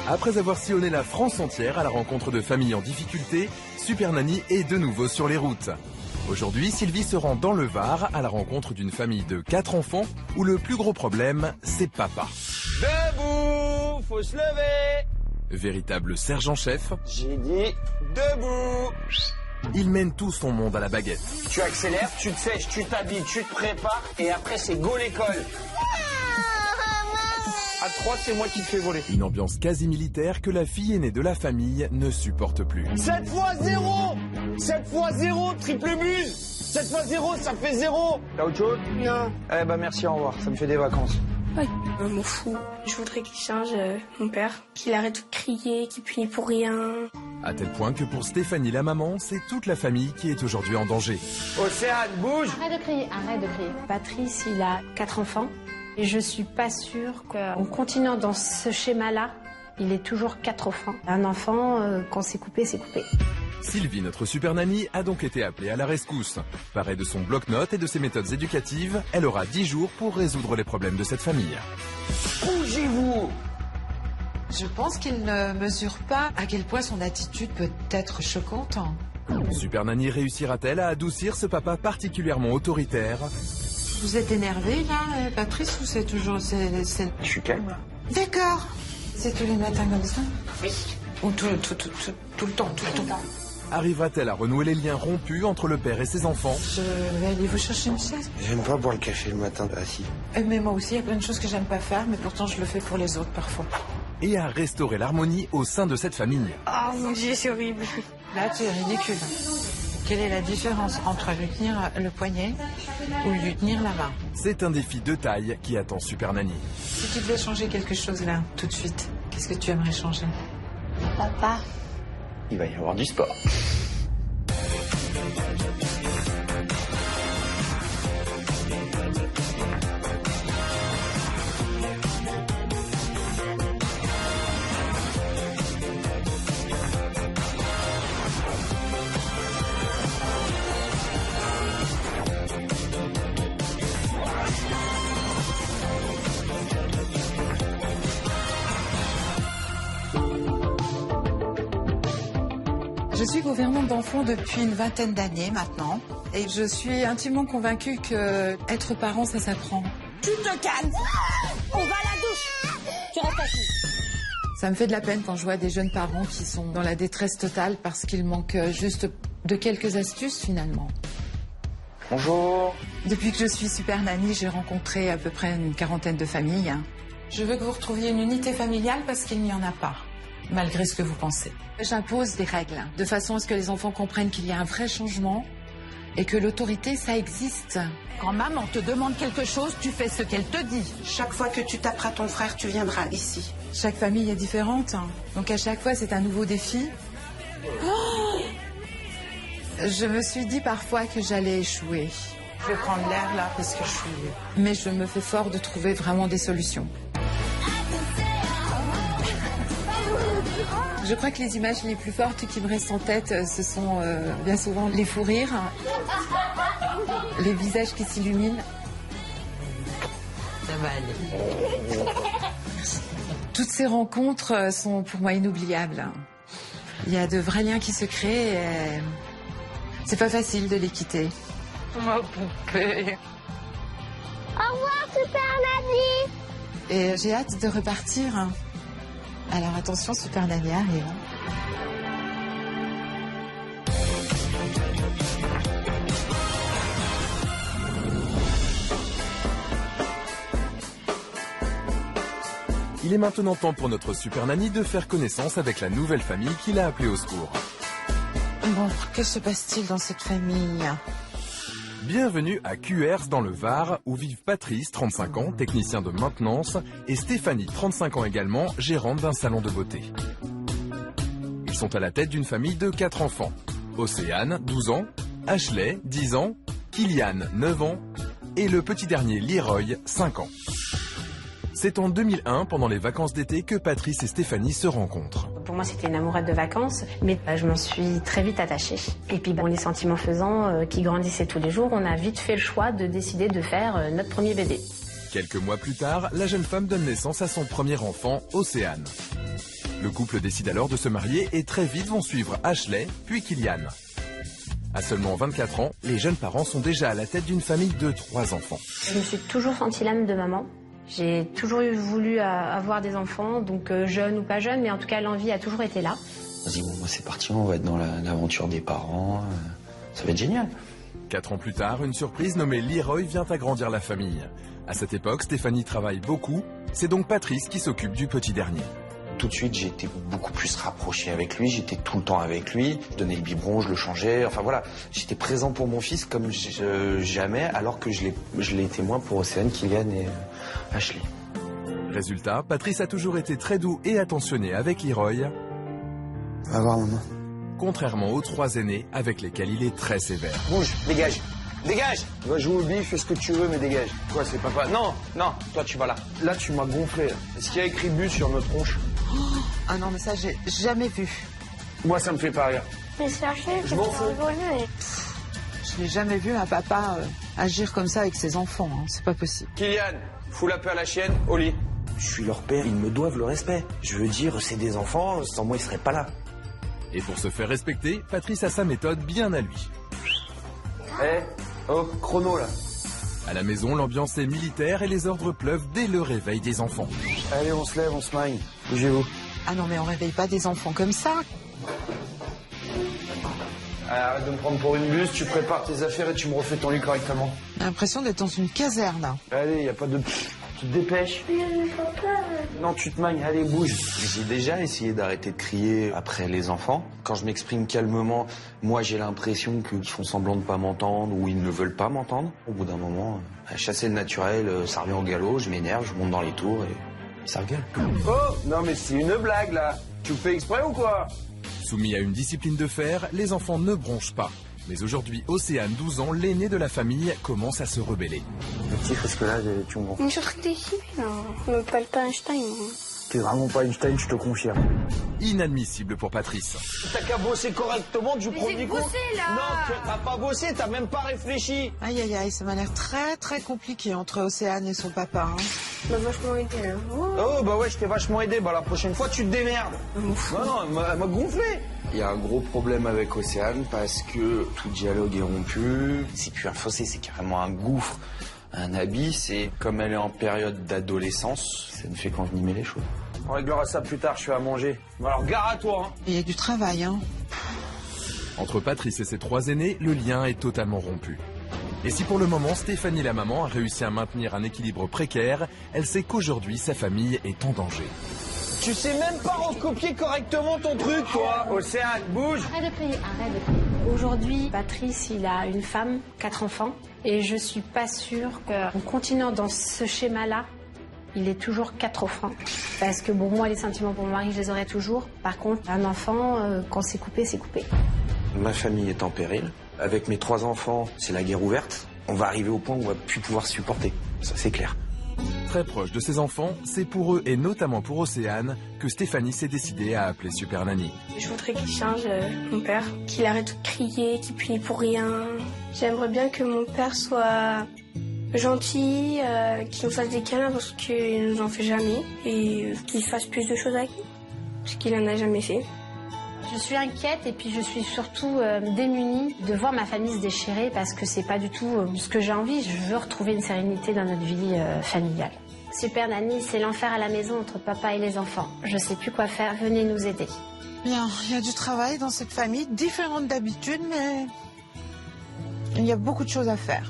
Après avoir sillonné la France entière à la rencontre de familles en difficulté, Super Nanny est de nouveau sur les routes. Aujourd'hui, Sylvie se rend dans le Var à la rencontre d'une famille de 4 enfants où le plus gros problème, c'est papa. Debout, faut se lever. Véritable sergent-chef, J'ai dit debout. il mène tout son monde à la baguette. Tu accélères, tu te sèches, tu t'habilles, tu te prépares et après c'est go l'école. À 3, c'est moi qui te fais voler. Une ambiance quasi militaire que la fille aînée de la famille ne supporte plus. 7 fois 0. 7 fois 0, triple buse. 7 fois 0, ça fait 0. T'as autre chose? Non. Eh ben merci, au revoir, ça me fait des vacances. Ouais. Je m'en fous. Je voudrais qu'il change, mon père. Qu'il arrête de crier, qu'il punit pour rien. À tel point que pour Stéphanie la maman, c'est toute la famille qui est aujourd'hui en danger. Océane, bouge. Arrête de crier, arrête de crier. Patrice, il a 4 enfants. Et je suis pas sûre qu'en continuant dans ce schéma-là, il ait toujours 4 enfants. Un enfant, quand c'est coupé, c'est coupé. Sylvie, notre super nanny, a donc été appelée à la rescousse. Parée de son bloc-notes et de ses méthodes éducatives, elle aura 10 jours pour résoudre les problèmes de cette famille. Bougez-vous. Je pense qu'il ne mesure pas à quel point son attitude peut être choquante. Super nanny réussira-t-elle à adoucir ce papa particulièrement autoritaire? Vous êtes énervé là, Patrice, ou c'est toujours... Je suis calme. D'accord. C'est tous les matins comme ça? Oui. Ou tout le temps, tout le temps. Arrivera-t-elle à renouer les liens rompus entre le père et ses enfants? Je vais aller vous chercher une chaise. J'aime pas boire le café le matin assis. Mais moi aussi, il y a plein de choses que j'aime pas faire, mais pourtant je le fais pour les autres parfois. Et à restaurer l'harmonie au sein de cette famille. Oh mon Dieu, c'est horrible. Là, tu es ridicule. Quelle est la différence entre lui tenir le poignet ou lui tenir la main? C'est un défi de taille qui attend Super Nanny. Si tu devais changer quelque chose là, tout de suite, qu'est-ce que tu aimerais changer? Papa. Il va y avoir du sport. Je suis gouvernante d'enfants depuis une vingtaine d'années maintenant. Et je suis intimement convaincue que être parent, ça s'apprend. Tu te calmes. On va à la douche. Tu restes assis. Ça me fait de la peine quand je vois des jeunes parents qui sont dans la détresse totale parce qu'il manque juste de quelques astuces finalement. Bonjour. Depuis que je suis super nanny, j'ai rencontré à peu près une quarantaine de familles. Je veux que vous retrouviez une unité familiale parce qu'il n'y en a pas, malgré ce que vous pensez. J'impose des règles, de façon à ce que les enfants comprennent qu'il y a un vrai changement et que l'autorité, ça existe. Quand maman te demande quelque chose, tu fais ce qu'elle te dit. Chaque fois que tu taperas ton frère, tu viendras ici. Chaque famille est différente, donc à chaque fois, c'est un nouveau défi. Oh, je me suis dit parfois que j'allais échouer. Je vais prendre l'air là parce que je suis... Mais je me fais fort de trouver vraiment des solutions. Je crois que les images les plus fortes qui me restent en tête, ce sont bien souvent les fous rires, les visages qui s'illuminent. Ça va aller. Toutes ces rencontres sont pour moi inoubliables. Il y a de vrais liens qui se créent et c'est pas facile de les quitter. Ma poupée. Au revoir, Super Nanny. Et j'ai hâte de repartir. Alors attention, Super Nanny arrive. Il est maintenant temps pour notre Super Nanny de faire connaissance avec la nouvelle famille qui l'a appelée au secours. Bon, que se passe-t-il dans cette famille? Bienvenue à Cuers dans le Var, où vivent Patrice, 35 ans, technicien de maintenance, et Stéphanie, 35 ans également, gérante d'un salon de beauté. Ils sont à la tête d'une famille de 4 enfants. Océane, 12 ans, Ashley, 10 ans, Kylian, 9 ans, et le petit dernier, Leroy, 5 ans. C'est en 2001, pendant les vacances d'été, que Patrice et Stéphanie se rencontrent. Pour moi, c'était une amourette de vacances, mais je m'en suis très vite attachée. Et puis, les sentiments faisant, qui grandissaient tous les jours, on a vite fait le choix de décider de faire notre premier bébé. Quelques mois plus tard, la jeune femme donne naissance à son premier enfant, Océane. Le couple décide alors de se marier et très vite vont suivre Ashley, puis Kylian. À seulement 24 ans, les jeunes parents sont déjà à la tête d'une famille de 3 enfants. Je me suis toujours sentie l'âme de maman. J'ai toujours voulu avoir des enfants, donc jeunes ou pas jeunes, mais en tout cas l'envie a toujours été là. On se dit, bon, c'est parti, on va être dans l'aventure des parents, ça va être génial. 4 ans plus tard, une surprise nommée Leroy vient agrandir la famille. À cette époque, Stéphanie travaille beaucoup, c'est donc Patrice qui s'occupe du petit dernier. Tout de suite, j'ai été beaucoup plus rapproché avec lui, j'étais tout le temps avec lui, je donnais le biberon, je le changeais, enfin voilà. J'étais présent pour mon fils comme jamais, alors que je l'ai été moins pour Océane, Kylian et Ashley. Résultat, Patrice a toujours été très doux et attentionné avec Leroy. Va voir maman. Contrairement aux 3 aînés avec lesquels il est très sévère. Bouge, dégage. Dégage. Va jouer au bif, fais ce que tu veux, mais dégage. Quoi, c'est papa? Non, non, toi tu vas là. Là, tu m'as gonflé. Est-ce qu'il y a écrit bus sur notre tronche? Ah non, mais ça, j'ai jamais vu. Moi, ça me fait pas rire. Mais sachez que Je m'en fous. Je n'ai jamais vu un papa agir comme ça avec ses enfants. Hein. C'est pas possible. Kylian, fous la paix à la chienne, au lit. Je suis leur père, ils me doivent le respect. Je veux dire, c'est des enfants, sans moi ils seraient pas là. Et pour se faire respecter, Patrice a sa méthode bien à lui. Oh, chrono là. À la maison, l'ambiance est militaire et les ordres pleuvent dès le réveil des enfants. Allez, on se lève, on se marie. Bougez-vous. Ah non, mais on réveille pas des enfants comme ça. Allez, arrête de me prendre pour une buse, tu prépares tes affaires et tu me refais ton lit correctement. J'ai l'impression d'être dans une caserne, là. Allez, y a pas de... Tu te dépêches. Non, tu te magnes, allez, bouge. J'ai déjà essayé d'arrêter de crier après les enfants. Quand je m'exprime calmement, moi j'ai l'impression qu'ils font semblant de pas m'entendre ou ils ne veulent pas m'entendre. Au bout d'un moment, chasser le naturel, ça revient au galop, je m'énerve, je monte dans les tours et ça regueule. Oh, non mais c'est une blague là. Tu le fais exprès ou quoi? Soumis à une discipline de fer, les enfants ne bronchent pas. Mais aujourd'hui, Océane, 12 ans, l'aînée de la famille, commence à se rebeller. Petit, parce que là, tu me gonfles. Mais je suis décidée, là. Je m'appelle pas Einstein, moi. T'es vraiment pas Einstein, je te confirme. Inadmissible pour Patrice. T'as qu'à bosser correctement du premier coup. là. Non, t'as pas bossé, t'as même pas réfléchi. Aïe, aïe, aïe, ça m'a l'air très, très compliqué entre Océane et son papa. Hein. M'a vachement aidé, là. Oh, bah ouais, je t'ai vachement aidé. Bah la prochaine fois, tu te démerdes. Non, non, elle m'a gonflé. Il y a un gros problème avec Océane parce que tout dialogue est rompu. C'est plus un fossé, c'est carrément un gouffre, un abysse. Et comme elle est en période d'adolescence, ça ne fait qu'envenimer les choses. On réglera ça plus tard, je fais à manger. Bon, alors, gare à toi, hein. Il y a du travail, hein. Entre Patrice et ses 3 aînés, le lien est totalement rompu. Et si pour le moment Stéphanie la maman a réussi à maintenir un équilibre précaire, elle sait qu'aujourd'hui sa famille est en danger. Tu sais même pas recopier correctement ton truc, toi. Océane, bouge. Arrête de crier, arrête de crier. Aujourd'hui, Patrice, il a une femme, 4 enfants, et je suis pas sûre qu'en continuant dans ce schéma-là, il ait toujours 4 enfants. Parce que bon, moi, les sentiments pour mon mari, je les aurai toujours. Par contre, un enfant, quand c'est coupé, c'est coupé. Ma famille est en péril. Avec mes 3 enfants, c'est la guerre ouverte. On va arriver au point où on va plus pouvoir supporter. Ça, c'est clair. Très proche de ses enfants, c'est pour eux et notamment pour Océane que Stéphanie s'est décidée à appeler Super Nanny. Je voudrais qu'il change mon père, qu'il arrête de crier, qu'il punit pour rien. J'aimerais bien que mon père soit gentil, qu'il nous fasse des câlins parce qu'il nous en fait jamais et qu'il fasse plus de choses avec nous, parce qu'il en a jamais fait. Je suis inquiète et puis je suis surtout démunie de voir ma famille se déchirer parce que c'est pas du tout ce que j'ai envie. Je veux retrouver une sérénité dans notre vie familiale. Super Nanny, c'est l'enfer à la maison entre papa et les enfants. Je sais plus quoi faire, venez nous aider. Bien, il y a du travail dans cette famille, différente d'habitude, mais il y a beaucoup de choses à faire.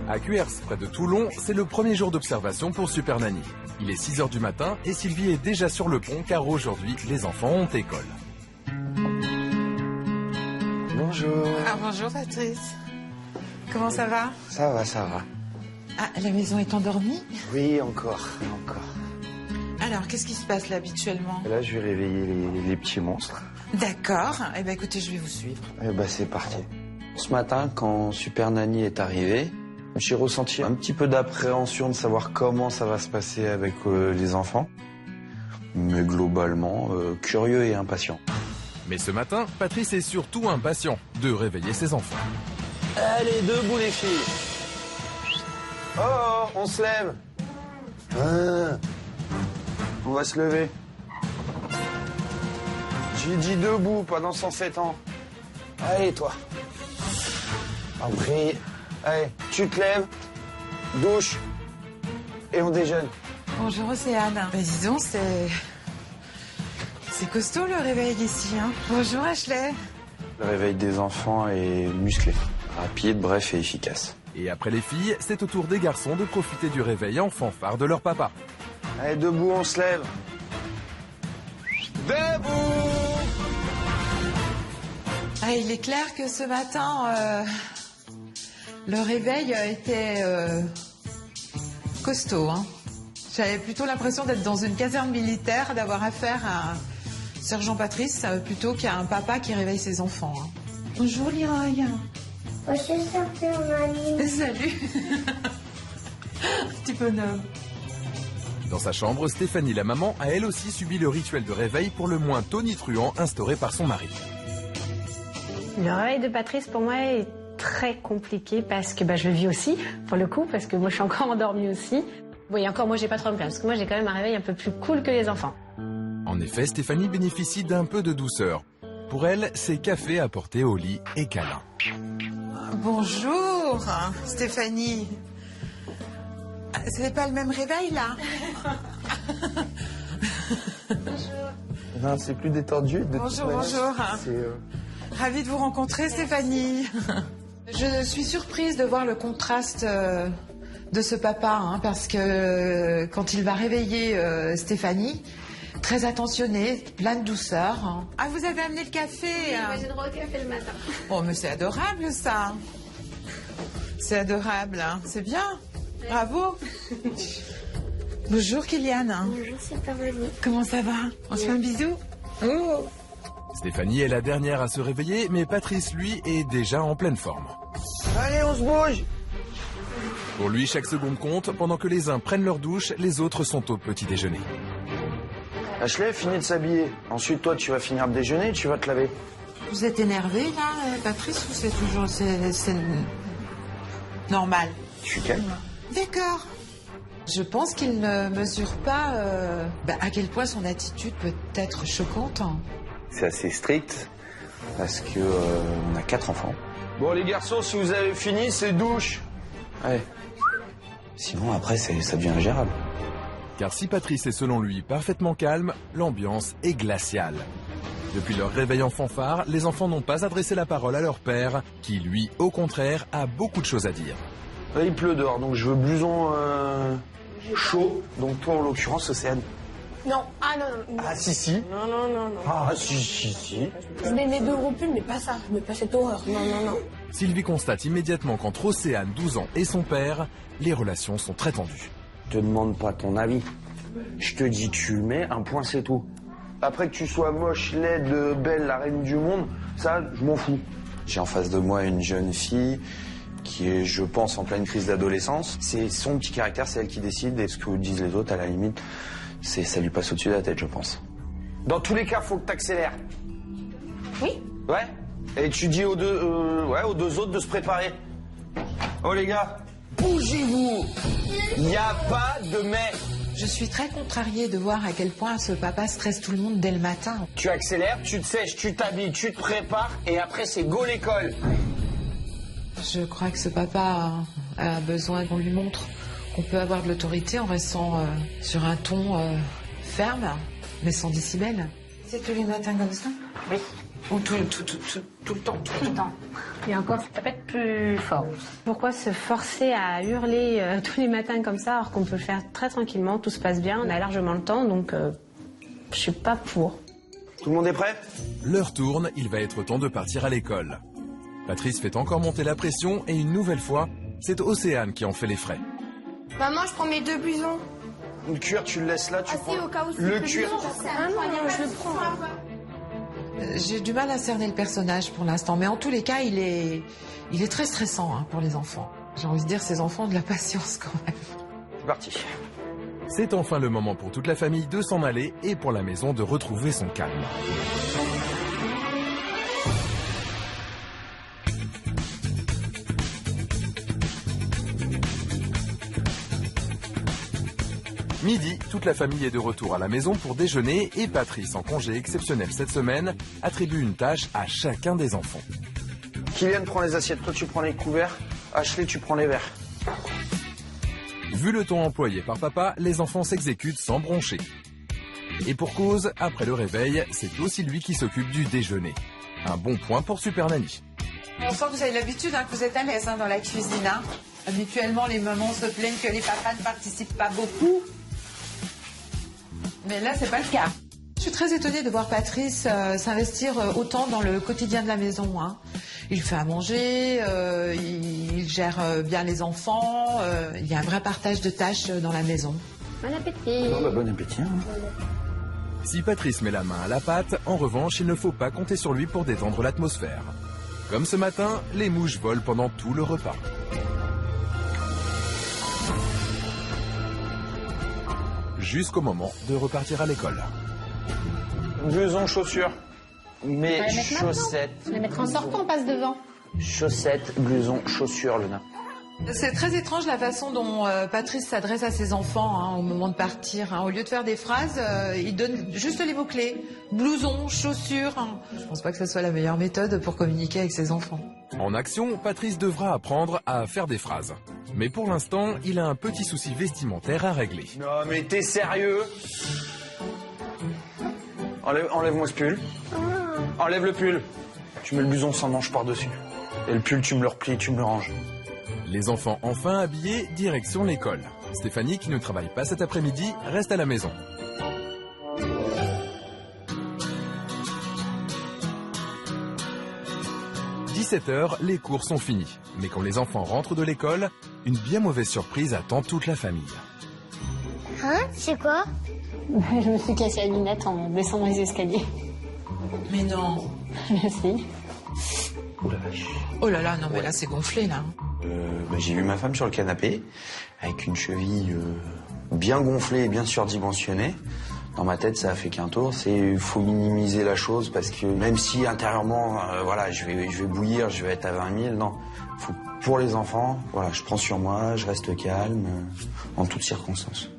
À Cuers, près de Toulon, c'est le premier jour d'observation pour Super Nanny. Il est 6 h du matin et Sylvie est déjà sur le pont car aujourd'hui, les enfants ont école. Bonjour. Ah, bonjour Patrice. Comment ça va? Ça va, ça va. Ah, la maison est endormie? Oui, encore. Alors, qu'est-ce qui se passe là habituellement? Là, je vais réveiller les petits monstres. D'accord. Eh ben, écoutez, je vais vous suivre. Eh ben, c'est parti. Ce matin, quand Super Nanny est arrivée, j'ai ressenti un petit peu d'appréhension de savoir comment ça va se passer avec les enfants. Mais globalement, curieux et impatient. Mais ce matin, Patrice est surtout impatient de réveiller ses enfants. Allez, debout les filles. Oh, on se lève. On va se lever. J'ai dit debout pendant 107 ans. Allez, toi. Après, allez, tu te lèves, douche, et on déjeune. Bonjour Océane. Bah, dis donc, c'est costaud le réveil ici, hein. Bonjour Ashley. Le réveil des enfants est musclé, rapide, bref et efficace. Et après les filles, c'est au tour des garçons de profiter du réveil en fanfare de leur papa. Allez, debout, on se lève. Debout! Ah, il est clair que ce matin, le réveil était costaud, hein. J'avais plutôt l'impression d'être dans une caserne militaire, d'avoir affaire à un sergent Patrice plutôt qu'à un papa qui réveille ses enfants, hein. Bonjour Liraille. Salut. Salut. Petit bonhomme. Dans sa chambre, Stéphanie, la maman, a elle aussi subi le rituel de réveil pour le moins tonitruant instauré par son mari. Le réveil de Patrice, pour moi, est très compliqué parce que je le vis aussi, pour le coup, parce que moi, je suis encore endormie aussi. Bon, et encore, moi, j'ai pas trop à me plaindre, parce que moi, j'ai quand même un réveil un peu plus cool que les enfants. En effet, Stéphanie bénéficie d'un peu de douceur. Pour elle, c'est café apporté au lit et câlin. Bonjour, Stéphanie. C'est pas le même réveil, là? Non, c'est plus détendu. Bonjour. Ravie de vous rencontrer, Stéphanie. Je suis surprise de voir le contraste de ce papa, hein, parce que quand il va réveiller Stéphanie, très attentionné, plein de douceur. Hein. Ah, vous avez amené le café? Oui, j'ai droit au café le matin. Oh, mais c'est adorable, ça. C'est adorable, hein. C'est bien. Bravo. Bonjour, Kylian. Bonjour, c'est Stéphanie. Comment ça va? On se fait un bisou? Oh. Stéphanie est la dernière à se réveiller, mais Patrice, lui, est déjà en pleine forme. Allez, on se bouge. Pour lui, chaque seconde compte. Pendant que les uns prennent leur douche, les autres sont au petit déjeuner. Ashley, finis de s'habiller. Ensuite, toi, tu vas finir de déjeuner et tu vas te laver. Vous êtes énervé, là, Patrice, ou c'est toujours... c'est normal? Je suis calme. D'accord. Je pense qu'il ne mesure pas à quel point son attitude peut être choquante. C'est assez strict parce que on a 4 enfants. Bon, les garçons, si vous avez fini, c'est douche. Ouais. Sinon, après, ça devient ingérable. Car si Patrice est selon lui parfaitement calme, l'ambiance est glaciale. Depuis leur réveil en fanfare, les enfants n'ont pas adressé la parole à leur père, qui lui, au contraire, a beaucoup de choses à dire. Là, il pleut dehors, donc je veux blouson chaud. Donc toi, en l'occurrence, Océane. Non, non. Ah, si. Non. Ah, si. Je mets mes 2 gros pulls, mais pas ça. Mais pas cette horreur. Non. Sylvie constate immédiatement qu'entre Océane, 12 ans, et son père, les relations sont très tendues. Je te demande pas ton avis. Je te dis, tu mets un point, c'est tout. Après que tu sois moche, laide, belle, la reine du monde, ça, je m'en fous. J'ai en face de moi une jeune fille qui est, je pense, en pleine crise d'adolescence. C'est son petit caractère, c'est elle qui décide, et ce que disent les autres, à la limite, ça lui passe au-dessus de la tête, je pense. Dans tous les cas, faut que t'accélères. Oui. Ouais. Et tu dis aux deux autres de se préparer. Oh les gars, bougez-vous. Il n'y a pas de mais. Je suis très contrariée de voir à quel point ce papa stresse tout le monde dès le matin. Tu accélères, tu te sèches, tu t'habilles, tu te prépares, et après c'est go l'école. Je crois que ce papa a besoin qu'on lui montre qu'on peut avoir de l'autorité en restant sur un ton ferme, mais sans décibel. C'est tous les matins comme ça? Oui. Ou tout le temps? Tout le temps. Et encore, ça peut être plus fort. Pourquoi se forcer à hurler tous les matins comme ça, alors qu'on peut le faire très tranquillement, tout se passe bien, on a largement le temps, donc je suis pas pour. Tout le monde est prêt? L'heure tourne, il va être temps de partir à l'école. Patrice fait encore monter la pression et une nouvelle fois, c'est Océane qui en fait les frais. Maman, je prends mes 2 blousons. Le cuir, tu le laisses là, tu prends. Au cas où le cuir. Ah non, je le prends. J'ai du mal à cerner le personnage pour l'instant, mais en tous les cas, il est très stressant pour les enfants. J'ai envie de dire, ces enfants ont de la patience quand même. C'est parti. C'est enfin le moment pour toute la famille de s'en aller et pour la maison de retrouver son calme. Midi, toute la famille est de retour à la maison pour déjeuner et Patrice, en congé exceptionnel cette semaine, attribue une tâche à chacun des enfants. Kylian prend les assiettes, toi tu prends les couverts, Ashley tu prends les verres. Vu le ton employé par papa, les enfants s'exécutent sans broncher. Et pour cause, après le réveil, c'est aussi lui qui s'occupe du déjeuner. Un bon point pour Super Nanny. On sent que vous avez l'habitude, que vous êtes à l'aise dans la cuisine. Habituellement, les mamans se plaignent que les papas ne participent pas beaucoup. Mais là, c'est pas le cas. Je suis très étonnée de voir Patrice s'investir autant dans le quotidien de la maison. Il fait à manger, il gère bien les enfants. Il y a un vrai partage de tâches dans la maison. Bon appétit. Bon appétit. Si Patrice met la main à la pâte, en revanche, il ne faut pas compter sur lui pour détendre l'atmosphère. Comme ce matin, les mouches volent pendant tout le repas. Jusqu'au moment de repartir à l'école. Blouson, chaussures. Mes chaussettes. Je vais les mettre en sortant, on passe devant. Chaussettes, blouson, chaussures, Luna. C'est très étrange la façon dont Patrice s'adresse à ses enfants au moment de partir. Au lieu de faire des phrases, il donne juste les mots-clés. Blouson, chaussures. Je pense pas que ce soit la meilleure méthode pour communiquer avec ses enfants. En action, Patrice devra apprendre à faire des phrases. Mais pour l'instant, il a un petit souci vestimentaire à régler. Non mais t'es sérieux? Enlève-moi ce pull. Enlève le pull. Tu mets le blouson sans manche par-dessus. Et le pull, tu me le replies, tu me le ranges. Les enfants enfin habillés, direction l'école. Stéphanie, qui ne travaille pas cet après-midi, reste à la maison. « 17h, les cours sont finis. Mais quand les enfants rentrent de l'école, une bien mauvaise surprise attend toute la famille. Hein? C'est quoi? Je me suis cassé la lunette en descendant les escaliers. Mais non. Merci. Oh la vache. Oh là là, non mais là c'est gonflé là. J'ai vu ma femme sur le canapé, avec une cheville bien gonflée et bien surdimensionnée. Dans ma tête, ça a fait qu'un tour. Il faut minimiser la chose parce que même si intérieurement, je vais bouillir, je vais être à 20 000, non. Pour les enfants, je prends sur moi, je reste calme, en toutes circonstances.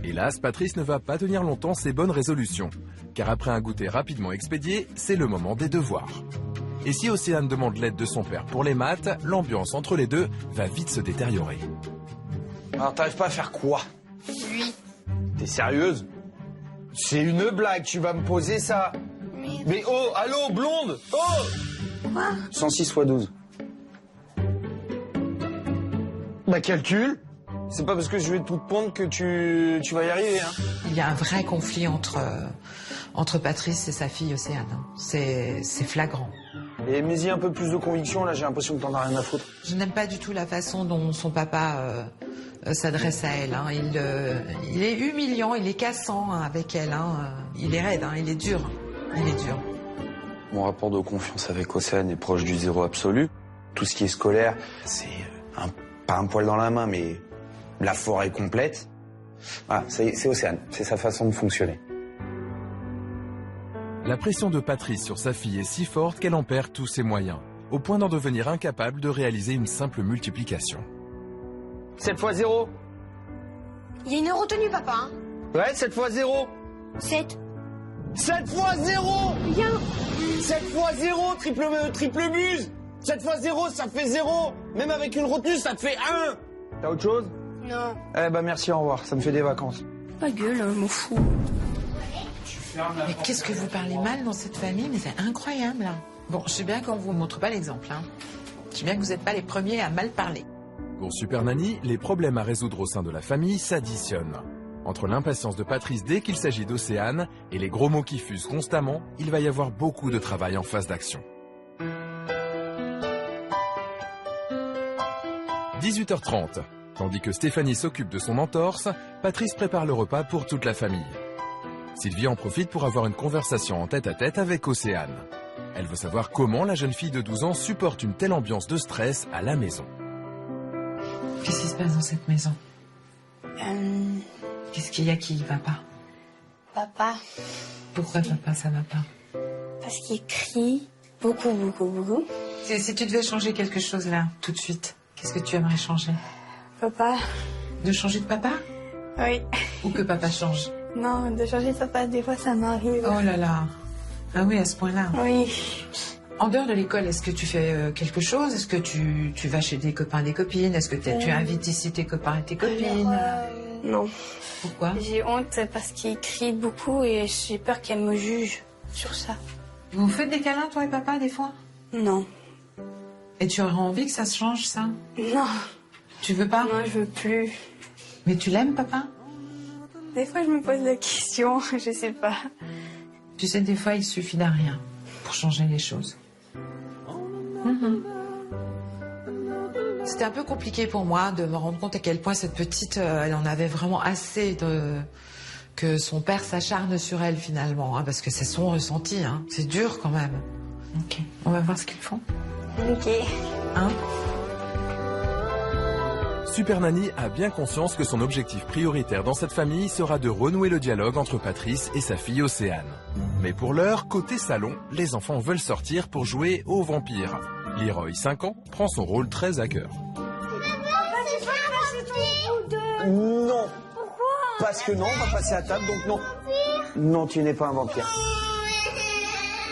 Hélas, Patrice ne va pas tenir longtemps ses bonnes résolutions. Car après un goûter rapidement expédié, c'est le moment des devoirs. Et si Océane demande l'aide de son père pour les maths, l'ambiance entre les deux va vite se détériorer. Alors t'arrives pas à faire quoi? Oui. T'es sérieuse? C'est une blague, tu vas me poser ça. Mais oh, allô, blonde? Oh! Quoi? 106 x 12. Bah calcule. C'est pas parce que je vais tout te pondre que tu vas y arriver. Il y a un vrai conflit entre Patrice et sa fille Océane. C'est flagrant. Et mets-y un peu plus de conviction, là j'ai l'impression que t'en as rien à foutre. Je n'aime pas du tout la façon dont son papa s'adresse à elle. Il est humiliant, il est cassant avec elle. Il est raide, il est dur. Il est dur. Mon rapport de confiance avec Océane est proche du zéro absolu. Tout ce qui est scolaire, c'est pas un poil dans la main, mais la forêt complète. Voilà, c'est Océane, c'est sa façon de fonctionner. La pression de Patrice sur sa fille est si forte qu'elle en perd tous ses moyens, au point d'en devenir incapable de réaliser une simple multiplication. 7 x 0. Il y a une retenue, papa. Ouais, 7 x 0. 7. 7 x 0. Bien. 7 x 0, triple buse. 7 x 0, ça fait 0. Même avec une retenue, ça te fait 1. T'as autre chose? Non. Eh ben merci, au revoir, ça me fait des vacances. Ta gueule, je m'en fous. Mais qu'est-ce que vous parlez mal dans cette famille? Mais c'est incroyable. Bon, je sais bien qu'on vous montre pas l'exemple. Je sais bien que vous n'êtes pas les premiers à mal parler. Pour Super Nanny, les problèmes à résoudre au sein de la famille s'additionnent. Entre l'impatience de Patrice dès qu'il s'agit d'Océane et les gros mots qui fusent constamment, il va y avoir beaucoup de travail en phase d'action. 18h30. Tandis que Stéphanie s'occupe de son entorse, Patrice prépare le repas pour toute la famille. Sylvie en profite pour avoir une conversation en tête-à-tête avec Océane. Elle veut savoir comment la jeune fille de 12 ans supporte une telle ambiance de stress à la maison. Qu'est-ce qui se passe dans cette maison? Qu'est-ce qu'il y a qui va pas? Papa, Pourquoi papa ça va pas? parce qu'il crie beaucoup. Si tu devais changer quelque chose là, tout de suite, qu'est-ce que tu aimerais changer? Papa, De changer de papa? oui. Ou que papa change? Non, de changer de papa, des fois ça m'arrive. Oh là là. Ah oui, à ce point-là. Oui. En dehors de l'école, est-ce que tu fais quelque chose? Est-ce que tu vas chez des copains, des copines? Est-ce que tu invites ici tes copains et tes copines? Non. Pourquoi? J'ai honte parce qu'il crie beaucoup et j'ai peur qu'elle me juge sur ça. Vous faites des câlins, toi et papa, des fois? Non. Et tu aurais envie que ça se change, ça? Non. Tu veux pas? Non, je veux plus. Mais tu l'aimes, papa? Des fois, je me pose la question, je sais pas. Tu sais, des fois, il suffit d'un rien pour changer les choses. C'était un peu compliqué pour moi de me rendre compte à quel point cette petite, elle en avait vraiment assez que son père s'acharne sur elle finalement, hein, parce que c'est son ressenti, hein. C'est dur quand même. Ok, on va voir ce qu'ils font. Ok. Hein? Super Nanny a bien conscience que son objectif prioritaire dans cette famille sera de renouer le dialogue entre Patrice et sa fille Océane. Mais pour l'heure, côté salon, les enfants veulent sortir pour jouer aux vampires. Leroy, 5 ans, prend son rôle très à cœur. Non. Pourquoi? Parce que non, on va passer à table, donc non. Non, tu n'es pas un vampire.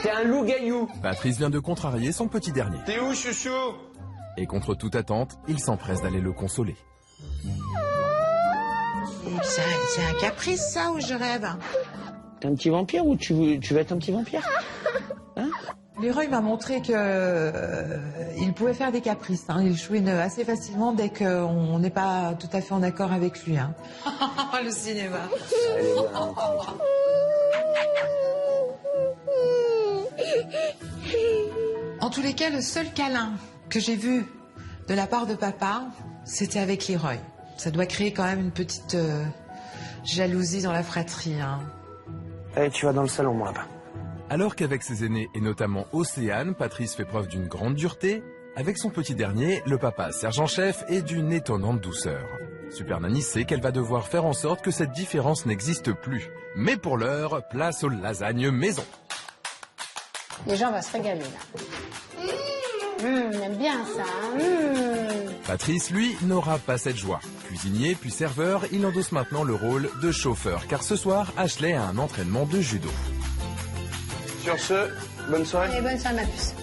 T'es un loup-gaillou. Patrice vient de contrarier son petit dernier. T'es où, chouchou? Et contre toute attente, il s'empresse d'aller le consoler. C'est un caprice, ça, ou je rêve? T'es un petit vampire ou tu veux être un petit vampire? Hein? Leroy m'a montré que il pouvait faire des caprices. Hein. Il chouine assez facilement dès qu'on n'est pas tout à fait en accord avec lui. Hein. Le cinéma. En tous les cas, le seul câlin que j'ai vu de la part de papa, c'était avec Leroy. Ça doit créer quand même une petite jalousie dans la fratrie. Hein. Allez, tu vas dans le salon, moi, là-bas. Alors qu'avec ses aînés et notamment Océane, Patrice fait preuve d'une grande dureté, avec son petit dernier, le papa sergent-chef est d'une étonnante douceur. Super Nanny sait qu'elle va devoir faire en sorte que cette différence n'existe plus. Mais pour l'heure, place aux lasagnes maison. Les gens vont se régaler là. On aime bien ça. Patrice, lui, n'aura pas cette joie. Cuisinier puis serveur, il endosse maintenant le rôle de chauffeur, car ce soir, Ashley a un entraînement de judo. Sur ce, bonne soirée. Et bonne soirée, ma puce.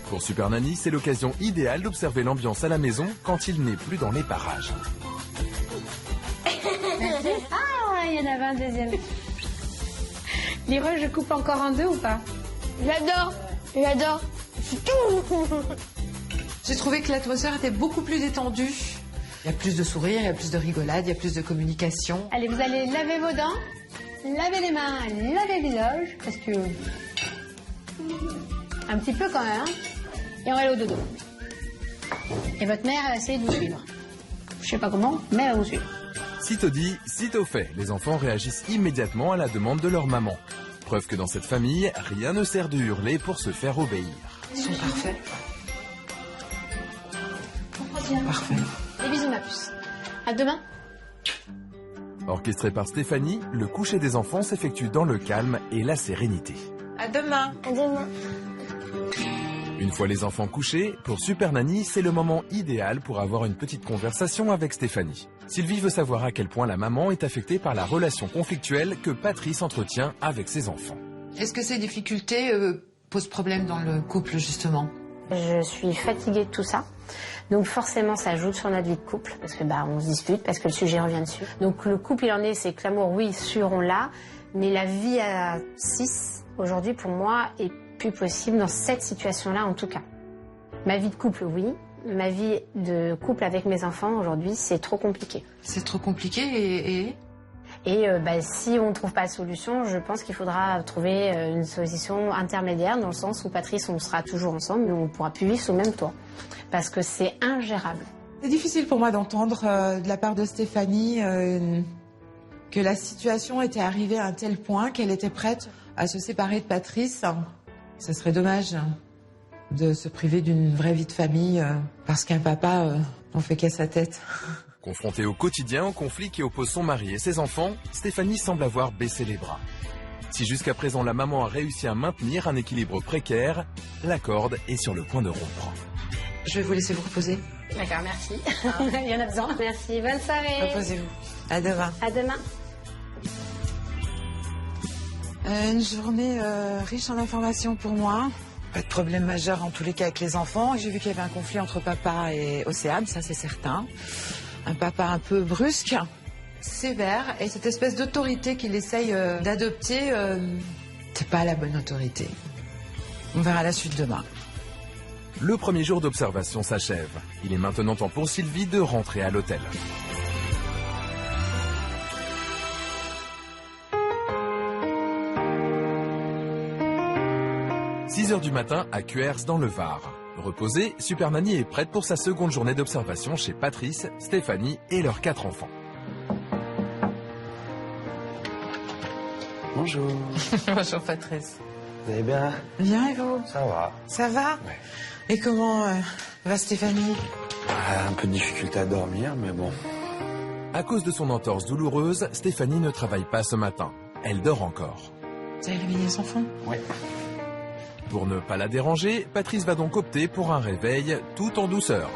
Pour Super Nanny, c'est l'occasion idéale d'observer l'ambiance à la maison quand il n'est plus dans les parages. Ah, il y en avait un deuxième. Leroy, je coupe encore en deux ou pas? J'adore. J'adore. C'est tout. J'ai trouvé que l'atmosphère était beaucoup plus détendue. Il y a plus de sourires, il y a plus de rigolade, il y a plus de communication. Allez, vous allez laver vos dents, laver les mains, laver le visage, parce que... un petit peu quand même, hein. Et on va aller au dodo. Et votre mère, elle va essayer de vous suivre. Je sais pas comment, mais elle va vous suivre. Sitôt dit, sitôt fait. Les enfants réagissent immédiatement à la demande de leur maman. Preuve que dans cette famille, rien ne sert de hurler pour se faire obéir. Ils sont parfaits. Parfait. Des bisous, ma puce. À demain. Orchestré par Stéphanie, le coucher des enfants s'effectue dans le calme et la sérénité. À demain. À demain. Une fois les enfants couchés, pour Super Nanny, c'est le moment idéal pour avoir une petite conversation avec Stéphanie. Sylvie veut savoir à quel point la maman est affectée par la relation conflictuelle que Patrice entretient avec ses enfants. Est-ce que ces difficultés posent problème dans le couple, justement? Je suis fatiguée de tout ça. Donc forcément, ça joue sur notre vie de couple, parce que on se dispute, parce que le sujet revient dessus. Donc le couple, il en est, c'est que l'amour, oui, sûr, on l'a, mais la vie à 6, aujourd'hui, pour moi, est plus possible dans cette situation-là, en tout cas. Ma vie de couple, oui. Ma vie de couple avec mes enfants, aujourd'hui, c'est trop compliqué. C'est trop compliqué Et si on ne trouve pas de solution, je pense qu'il faudra trouver une solution intermédiaire, dans le sens où Patrice, on sera toujours ensemble, mais on ne pourra plus vivre sous le même toit. Parce que c'est ingérable. C'est difficile pour moi d'entendre de la part de Stéphanie que la situation était arrivée à un tel point qu'elle était prête à se séparer de Patrice. Ça serait dommage de se priver d'une vraie vie de famille parce qu'un papa n'en fait qu'à sa tête. Confrontée au quotidien au conflit qui oppose son mari et ses enfants, Stéphanie semble avoir baissé les bras. Si jusqu'à présent la maman a réussi à maintenir un équilibre précaire, la corde est sur le point de rompre. Je vais vous laisser vous reposer. D'accord, merci. Il y en a besoin. Merci, bonne soirée. Reposez-vous. À demain. À demain. Une journée riche en informations pour moi. Pas de problème majeur en tous les cas avec les enfants. J'ai vu qu'il y avait un conflit entre papa et Océane, ça c'est certain. Un papa un peu brusque, sévère, et cette espèce d'autorité qu'il essaye d'adopter, c'est pas la bonne autorité. On verra la suite demain. Le premier jour d'observation s'achève. Il est maintenant temps pour Sylvie de rentrer à l'hôtel. 6h du matin à Cuers dans le Var. Reposée, Super Nanny est prête pour sa seconde journée d'observation chez Patrice, Stéphanie et leurs 4 enfants. Bonjour. Bonjour Patrice. Vous allez bien? Bien et vous? Ça va. Ça va? Ouais. Et comment va Stéphanie? Un peu de difficulté à dormir, mais bon. À cause de son entorse douloureuse, Stéphanie ne travaille pas ce matin. Elle dort encore. Vous avez réveillé les enfants? Oui. Pour ne pas la déranger, Patrice va donc opter pour un réveil tout en douceur.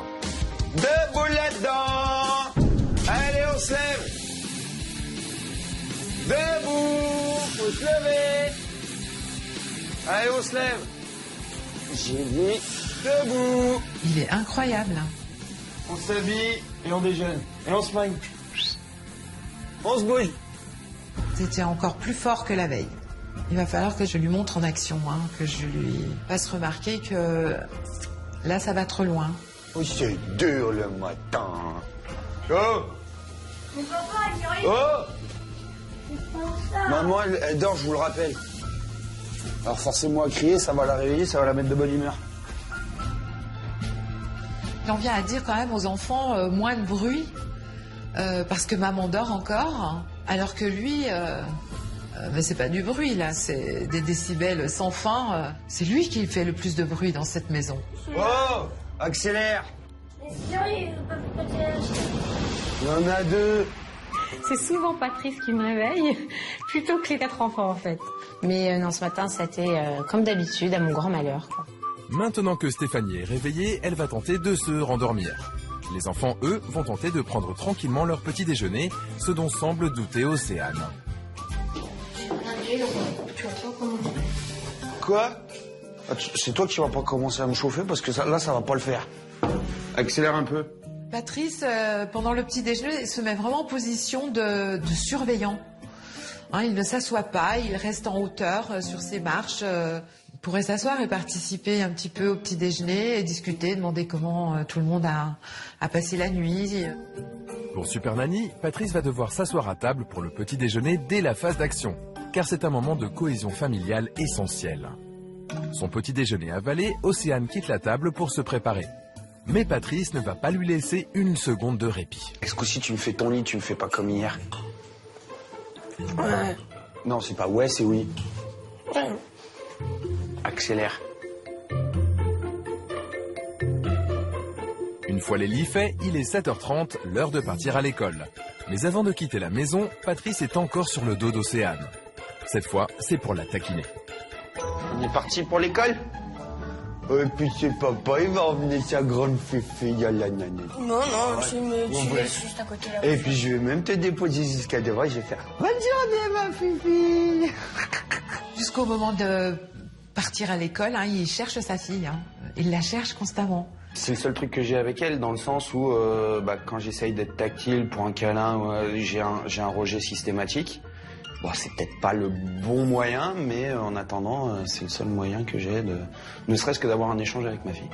Debout là-dedans! Allez, on se lève! Debout! Faut se lever! Allez, on se lève! J'ai dit debout! Il est incroyable. On s'habille et on déjeune. Et on se magne. On se bouge. C'était encore plus fort que la veille. Il va falloir que je lui montre en action, que je lui fasse remarquer que là, ça va trop loin. Oh, c'est dur le matin. Oh! Mais papa, il y a rien. Oh! C'est pas ça. Maman, elle dort, je vous le rappelle. Alors forcez-moi à crier, ça va la réveiller, ça va la mettre de bonne humeur. J'en viens à dire quand même aux enfants moins de bruit, parce que maman dort encore, alors que lui... mais c'est pas du bruit là, c'est des décibels sans fin. C'est lui qui fait le plus de bruit dans cette maison. Oh! Accélère! Mais sérieux, papa, Il y en a 2. C'est souvent Patrice qui me réveille, plutôt que les 4 enfants en fait. Mais non, ce matin, c'était comme d'habitude, à mon grand malheur, quoi. Maintenant que Stéphanie est réveillée, elle va tenter de se rendormir. Les enfants, eux, vont tenter de prendre tranquillement leur petit déjeuner, ce dont semble douter Océane. Quoi? Ah, c'est toi qui vas pas commencer à me chauffer parce que là, ça va pas le faire. Accélère un peu. Patrice, pendant le petit déjeuner, il se met vraiment en position de surveillant. Il ne s'assoit pas, il reste en hauteur sur ses marches. Il pourrait s'asseoir et participer un petit peu au petit déjeuner, et discuter, demander comment tout le monde a passé la nuit. Pour Super Nanny, Patrice va devoir s'asseoir à table pour le petit déjeuner dès la phase d'action, car c'est un moment de cohésion familiale essentiel. Son petit déjeuner avalé, Océane quitte la table pour se préparer. Mais Patrice ne va pas lui laisser une seconde de répit. Est-ce que si tu me fais ton lit, tu me fais pas comme hier? Ouais. Non, c'est pas ouais, c'est oui. Ouais. Accélère. Une fois les lits faits, il est 7h30, l'heure de partir à l'école. Mais avant de quitter la maison, Patrice est encore sur le dos d'Océane. Cette fois, c'est pour la taquiner. On est parti pour l'école? Et puis c'est papa, il va emmener sa grande féfé, il y a la nanette. Non, tu ouais. laisses juste à côté là. Et puis je vais même te déposer jusqu'à devant, je vais faire bonne journée ma fifi. Jusqu'au moment de partir à l'école, il cherche sa fille. Il la cherche constamment. C'est le seul truc que j'ai avec elle, dans le sens où quand j'essaye d'être tactile pour un câlin, j'ai un rejet systématique. Bon, c'est peut-être pas le bon moyen, mais en attendant, c'est le seul moyen que j'ai ne serait-ce que d'avoir un échange avec ma fille.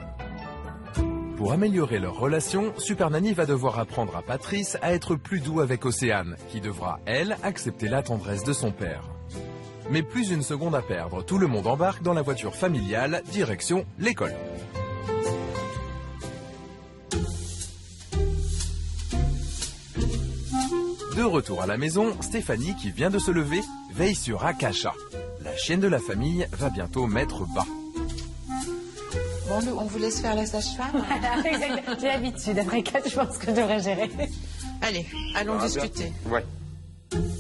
Pour améliorer leur relation, Super Nanny va devoir apprendre à Patrice à être plus doux avec Océane, qui devra, elle, accepter la tendresse de son père. Mais plus une seconde à perdre, tout le monde embarque dans la voiture familiale, direction l'école. De retour à la maison, Stéphanie, qui vient de se lever, veille sur Akasha. La chienne de la famille va bientôt mettre bas. Bon, on vous laisse faire la sage-femme. J'ai l'habitude, après 4, je pense que je devrais gérer. Allez, allons discuter. Ouais.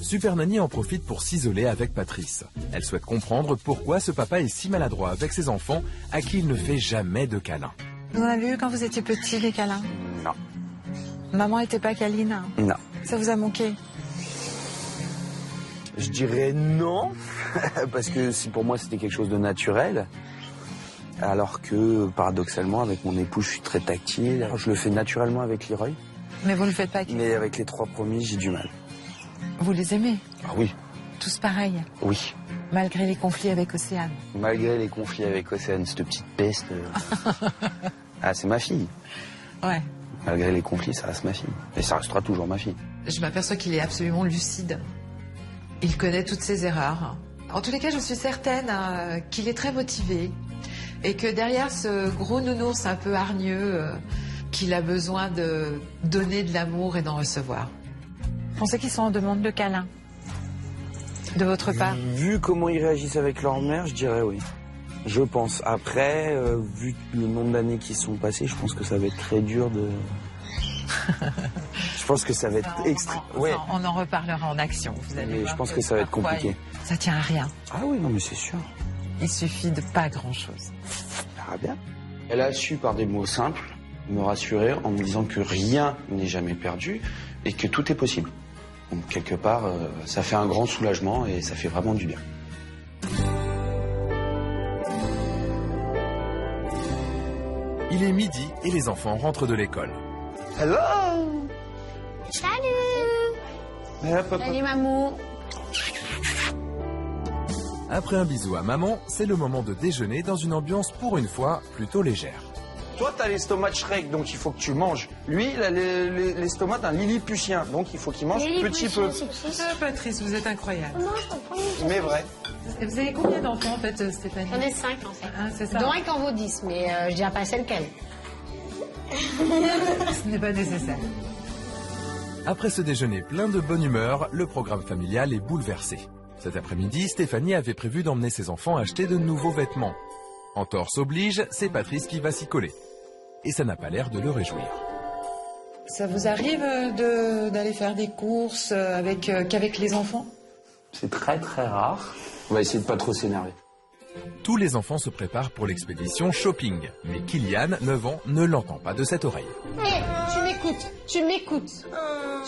Super Nanny en profite pour s'isoler avec Patrice. Elle souhaite comprendre pourquoi ce papa est si maladroit avec ses enfants à qui il ne fait jamais de câlins. Vous en avez eu quand vous étiez petit, des câlins? Non. Maman était pas câline? Non. Ça vous a manqué? Je dirais non, parce que pour moi c'était quelque chose de naturel. Alors que, paradoxalement, avec mon époux, je suis très tactile. Je le fais naturellement avec Leroy. Mais vous le faites pas avec... Mais avec les 3 premiers, j'ai du mal. Vous les aimez? Ah oui. Tous pareils? Oui. Malgré les conflits avec Océane? Malgré les conflits avec Océane, cette petite peste... Ah, c'est ma fille. Ouais. Malgré les conflits, ça reste ma fille. Et ça restera toujours ma fille. Je m'aperçois qu'il est absolument lucide. Il connaît toutes ses erreurs. En tous les cas, je suis certaine qu'il est très motivé. Et que derrière ce gros nounours un peu hargneux, qu'il a besoin de donner de l'amour et d'en recevoir. Vous pensez qu'ils sont en demande de câlin de votre part? Vu comment ils réagissent avec leur mère, je dirais oui. Je pense. Après, vu le nombre d'années qui sont passées, je pense que ça va être très dur de... Je pense que ça va être extrême. Ouais. On en reparlera en action. Vous allez voir, je pense que ça va être compliqué. Ça tient à rien. Ah oui, non mais c'est sûr. Il suffit de pas grand-chose. Ça va bien. Elle a su par des mots simples me rassurer en me disant que rien n'est jamais perdu et que tout est possible. Donc quelque part, ça fait un grand soulagement et ça fait vraiment du bien. Il est midi et les enfants rentrent de l'école. Hello. Salut. Salut maman. Après un bisou à maman, c'est le moment de déjeuner dans une ambiance pour une fois plutôt légère. Toi, t'as l'estomac de Shrek, donc il faut que tu manges. Lui, il a l'estomac d'un lilliputien, donc il faut qu'il mange petit peu. Patrice, vous êtes incroyable. Mais vrai. Et vous avez combien d'enfants en fait, Stéphanie? J'en ai 5 en fait. Ah, c'est ça. Dont un qui en vaut 10, mais je dirais pas c'est lequel. Ce n'est pas nécessaire. Après ce déjeuner plein de bonne humeur, le programme familial est bouleversé. Cet après-midi, Stéphanie avait prévu d'emmener ses enfants acheter de nouveaux vêtements. Entorse oblige, c'est Patrice qui va s'y coller. Et ça n'a pas l'air de le réjouir. Ça vous arrive d'aller faire des courses qu'avec les enfants? C'est très très rare. On va essayer de pas trop s'énerver. Tous les enfants se préparent pour l'expédition shopping. Mais Kylian, 9 ans, ne l'entend pas de cette oreille. Hé, tu m'écoutes.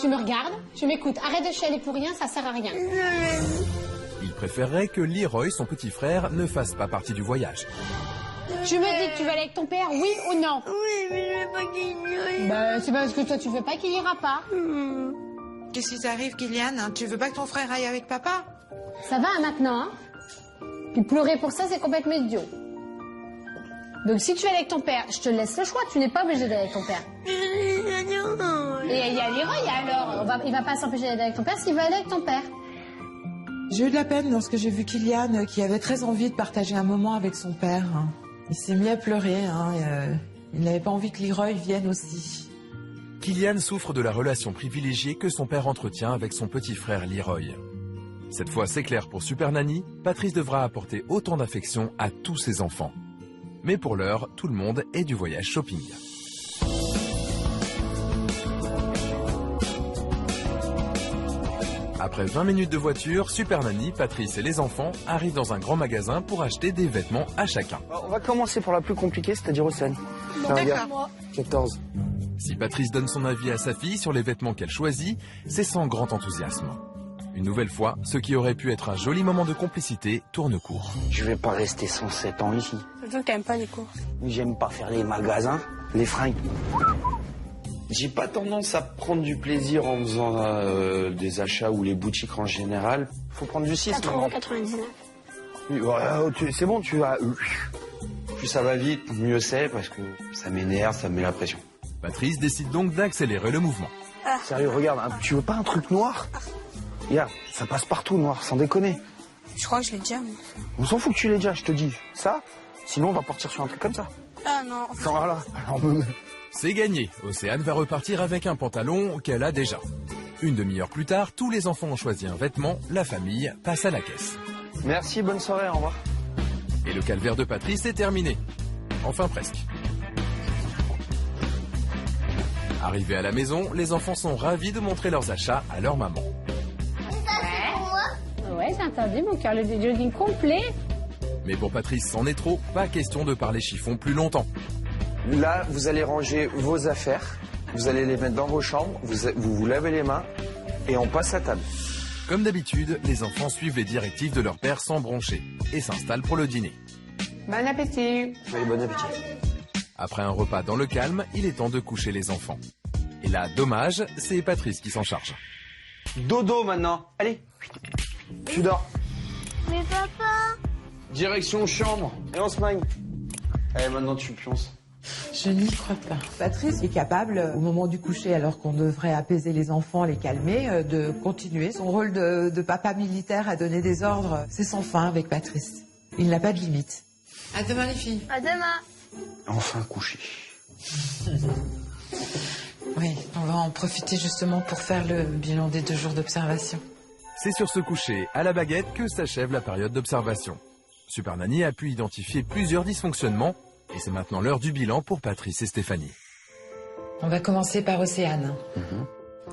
Tu me regardes, tu m'écoutes. Arrête de chialer pour rien, ça sert à rien. Il préférerait que Leroy, son petit frère, ne fasse pas partie du voyage. Tu me dis que tu vas aller avec ton père, oui ou non? Oui, mais je veux pas qu'il y aille. Bah, c'est parce que toi tu veux pas qu'il ira pas. Qu'est-ce qui t'arrive, Kylian? Tu veux pas que ton frère aille avec papa? Ça va maintenant, hein? Puis pleurer pour ça, c'est complètement idiot. Donc si tu es avec ton père, je te laisse le choix, tu n'es pas obligé d'aller avec ton père. Et il y a Leroy alors, il va pas s'empêcher d'aller avec ton père s'il veut aller avec ton père. J'ai eu de la peine lorsque j'ai vu Kylian qui avait très envie de partager un moment avec son père. Il s'est mis à pleurer, il n'avait pas envie que Leroy vienne aussi. Kylian souffre de la relation privilégiée que son père entretient avec son petit frère Leroy. Cette fois, c'est clair pour Super Nanny, Patrice devra apporter autant d'affection à tous ses enfants. Mais pour l'heure, tout le monde est du voyage shopping. Après 20 minutes de voiture, Super Nanny, Patrice et les enfants arrivent dans un grand magasin pour acheter des vêtements à chacun. On va commencer par la plus compliquée, c'est-à-dire Océane. D'accord. 14. Si Patrice donne son avis à sa fille sur les vêtements qu'elle choisit, c'est sans grand enthousiasme. Une nouvelle fois, ce qui aurait pu être un joli moment de complicité tourne court. Je vais pas rester 107 ans ici. Surtout que t'aimes pas les courses. J'aime pas faire les magasins, les fringues. J'ai pas tendance à prendre du plaisir en faisant des achats ou les boutiques en général. Faut prendre du 6 maintenant. 4,99. C'est bon, tu vas... Plus ça va vite, mieux c'est, parce que ça m'énerve, ça me met la pression. Patrice décide donc d'accélérer le mouvement. Sérieux, regarde, tu veux pas un truc noir? Regarde, ça passe partout noir, sans déconner. Je crois que je l'ai déjà. On s'en fout que tu l'aies déjà, je te dis. Ça, sinon on va partir sur un truc comme ça. Ah non. Non, voilà. Alors, C'est gagné. Océane va repartir avec un pantalon qu'elle a déjà. Une demi-heure plus tard, tous les enfants ont choisi un vêtement. La famille passe à la caisse. merci, bonne soirée, au revoir. Et le calvaire de Patrice est terminé. Enfin presque. Arrivés à la maison, les enfants sont ravis de montrer leurs achats à leur maman. Ouais, j'ai entendu mon cœur, le jogging complet. Mais pour Patrice, c'en est trop. Pas question de parler chiffon plus longtemps. Là, vous allez ranger vos affaires, vous allez les mettre dans vos chambres, vous lavez les mains et on passe à table. Comme d'habitude, les enfants suivent les directives de leur père sans broncher et s'installent pour le dîner. Bon appétit. Allez, bon appétit. Après un repas dans le calme, il est temps de coucher les enfants. Et là, dommage, c'est Patrice qui s'en charge. Dodo maintenant. Allez. Tu dors. Mais papa. Direction chambre. Et on se magne. Allez, maintenant tu pionces. Je n'y crois pas. Patrice est capable, au moment du coucher, alors qu'on devrait apaiser les enfants, les calmer, de continuer. Son rôle de papa militaire à donner des ordres, c'est sans fin avec Patrice. Il n'a pas de limite. À demain les filles. À demain. Enfin couché. Oui, on va en profiter justement pour faire le bilan des 2 jours d'observation. C'est sur ce coucher à la baguette que s'achève la période d'observation. Super Nanny a pu identifier plusieurs dysfonctionnements et c'est maintenant l'heure du bilan pour Patrice et Stéphanie. On va commencer par Océane.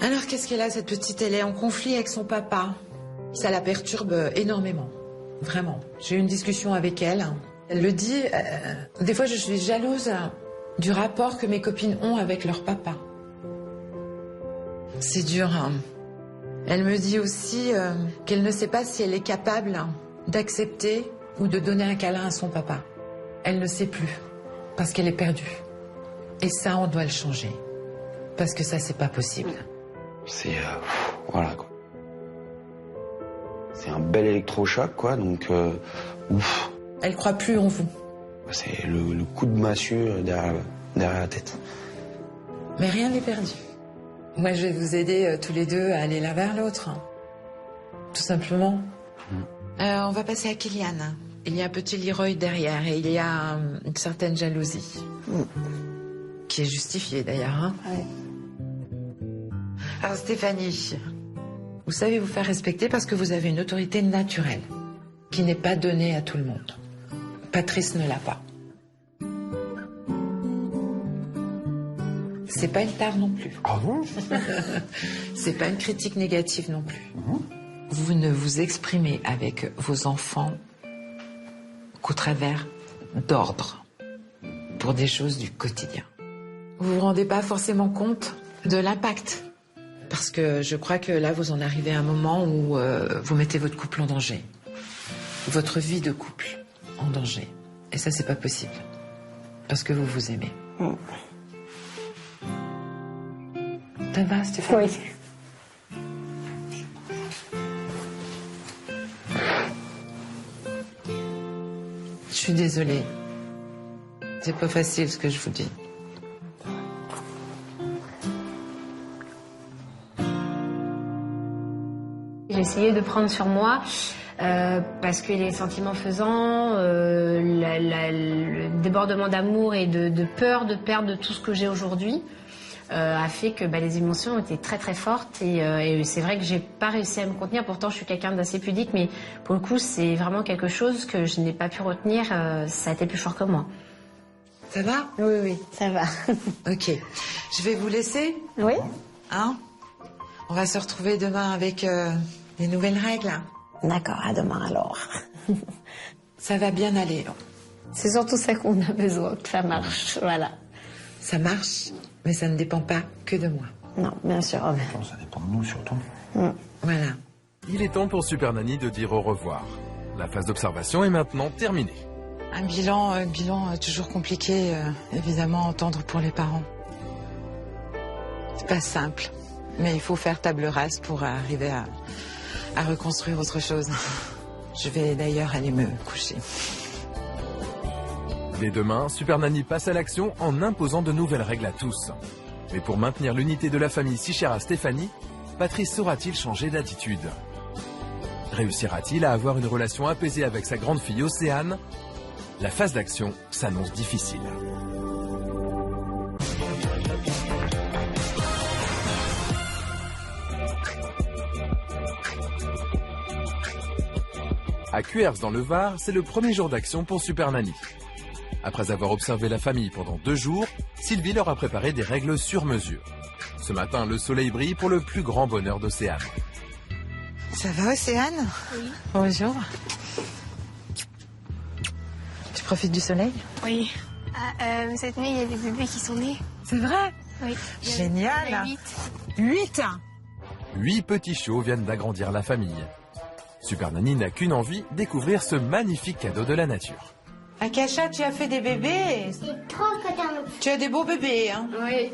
Alors qu'est-ce qu'elle a cette petite? Elle est en conflit avec son papa. Ça la perturbe énormément. Vraiment. J'ai eu une discussion avec elle. Elle le dit, des fois je suis jalouse du rapport que mes copines ont avec leur papa. C'est dur. Hein. Elle me dit aussi qu'elle ne sait pas si elle est capable d'accepter ou de donner un câlin à son papa. Elle ne sait plus, parce qu'elle est perdue. Et ça, on doit le changer. Parce que ça, c'est pas possible. C'est... voilà, quoi. C'est un bel électrochoc, quoi, donc... ouf. Elle croit plus en vous. C'est le coup de massue derrière la tête. Mais rien n'est perdu. Moi, je vais vous aider tous les deux à aller l'un vers l'autre. Tout simplement. On va passer à Kylian. Il y a un petit Leroy derrière et il y a une certaine jalousie. Qui est justifiée d'ailleurs. Hein. Ouais. Alors Stéphanie, vous savez vous faire respecter parce que vous avez une autorité naturelle qui n'est pas donnée à tout le monde. Patrice ne l'a pas. C'est pas une tare non plus. Ah bon? C'est pas une critique négative non plus. Vous ne vous exprimez avec vos enfants qu'au travers d'ordres pour des choses du quotidien. Vous vous rendez pas forcément compte de l'impact. Parce que je crois que là, vous en arrivez à un moment où vous mettez votre couple en danger. Votre vie de couple en danger. Et ça, c'est pas possible. Parce que vous vous aimez. Ça va, Stéphanie? Oui. Je suis désolée. C'est pas facile ce que je vous dis. J'ai essayé de prendre sur moi parce que les sentiments faisants, le débordement d'amour et de peur de perdre tout ce que j'ai aujourd'hui a fait que les émotions étaient très très fortes et c'est vrai que j'ai pas réussi à me contenir. Pourtant, je suis quelqu'un d'assez pudique, mais pour le coup, c'est vraiment quelque chose que je n'ai pas pu retenir. Ça a été plus fort que moi. Ça va? Oui, oui, ça va. Ok. Je vais vous laisser. Oui. Hein? On va se retrouver demain avec les nouvelles règles. D'accord, à demain alors. Ça va bien aller. C'est surtout ça qu'on a besoin, que ça marche, voilà. Ça marche, mais ça ne dépend pas que de moi. Non, bien sûr. Ça dépend de nous, surtout. Voilà. Il est temps pour Super Nanny de dire au revoir. La phase d'observation est maintenant terminée. Un bilan toujours compliqué, évidemment, à entendre pour les parents. C'est pas simple, mais il faut faire table rase pour arriver à reconstruire autre chose. Je vais d'ailleurs aller me coucher. Dès demain, Super Nanny passe à l'action en imposant de nouvelles règles à tous. Mais pour maintenir l'unité de la famille si chère à Stéphanie, Patrice saura-t-il changer d'attitude? Réussira-t-il à avoir une relation apaisée avec sa grande fille Océane? La phase d'action s'annonce difficile. À Cuers dans le Var, c'est le premier jour d'action pour Super Nanny. Après avoir observé la famille pendant 2 jours, Sylvie leur a préparé des règles sur mesure. Ce matin, le soleil brille pour le plus grand bonheur d'Océane. Ça va, Océane? Oui. Bonjour. Tu profites du soleil? Oui. Cette nuit, il y a des bébés qui sont nés. C'est vrai? Oui. Génial. 8. 8? 8 petits chiots viennent d'agrandir la famille. Super Nanny n'a qu'une envie, découvrir ce magnifique cadeau de la nature. Akasha, tu as fait des bébés? C'est trop coton. Tu as des beaux bébés, hein? Oui.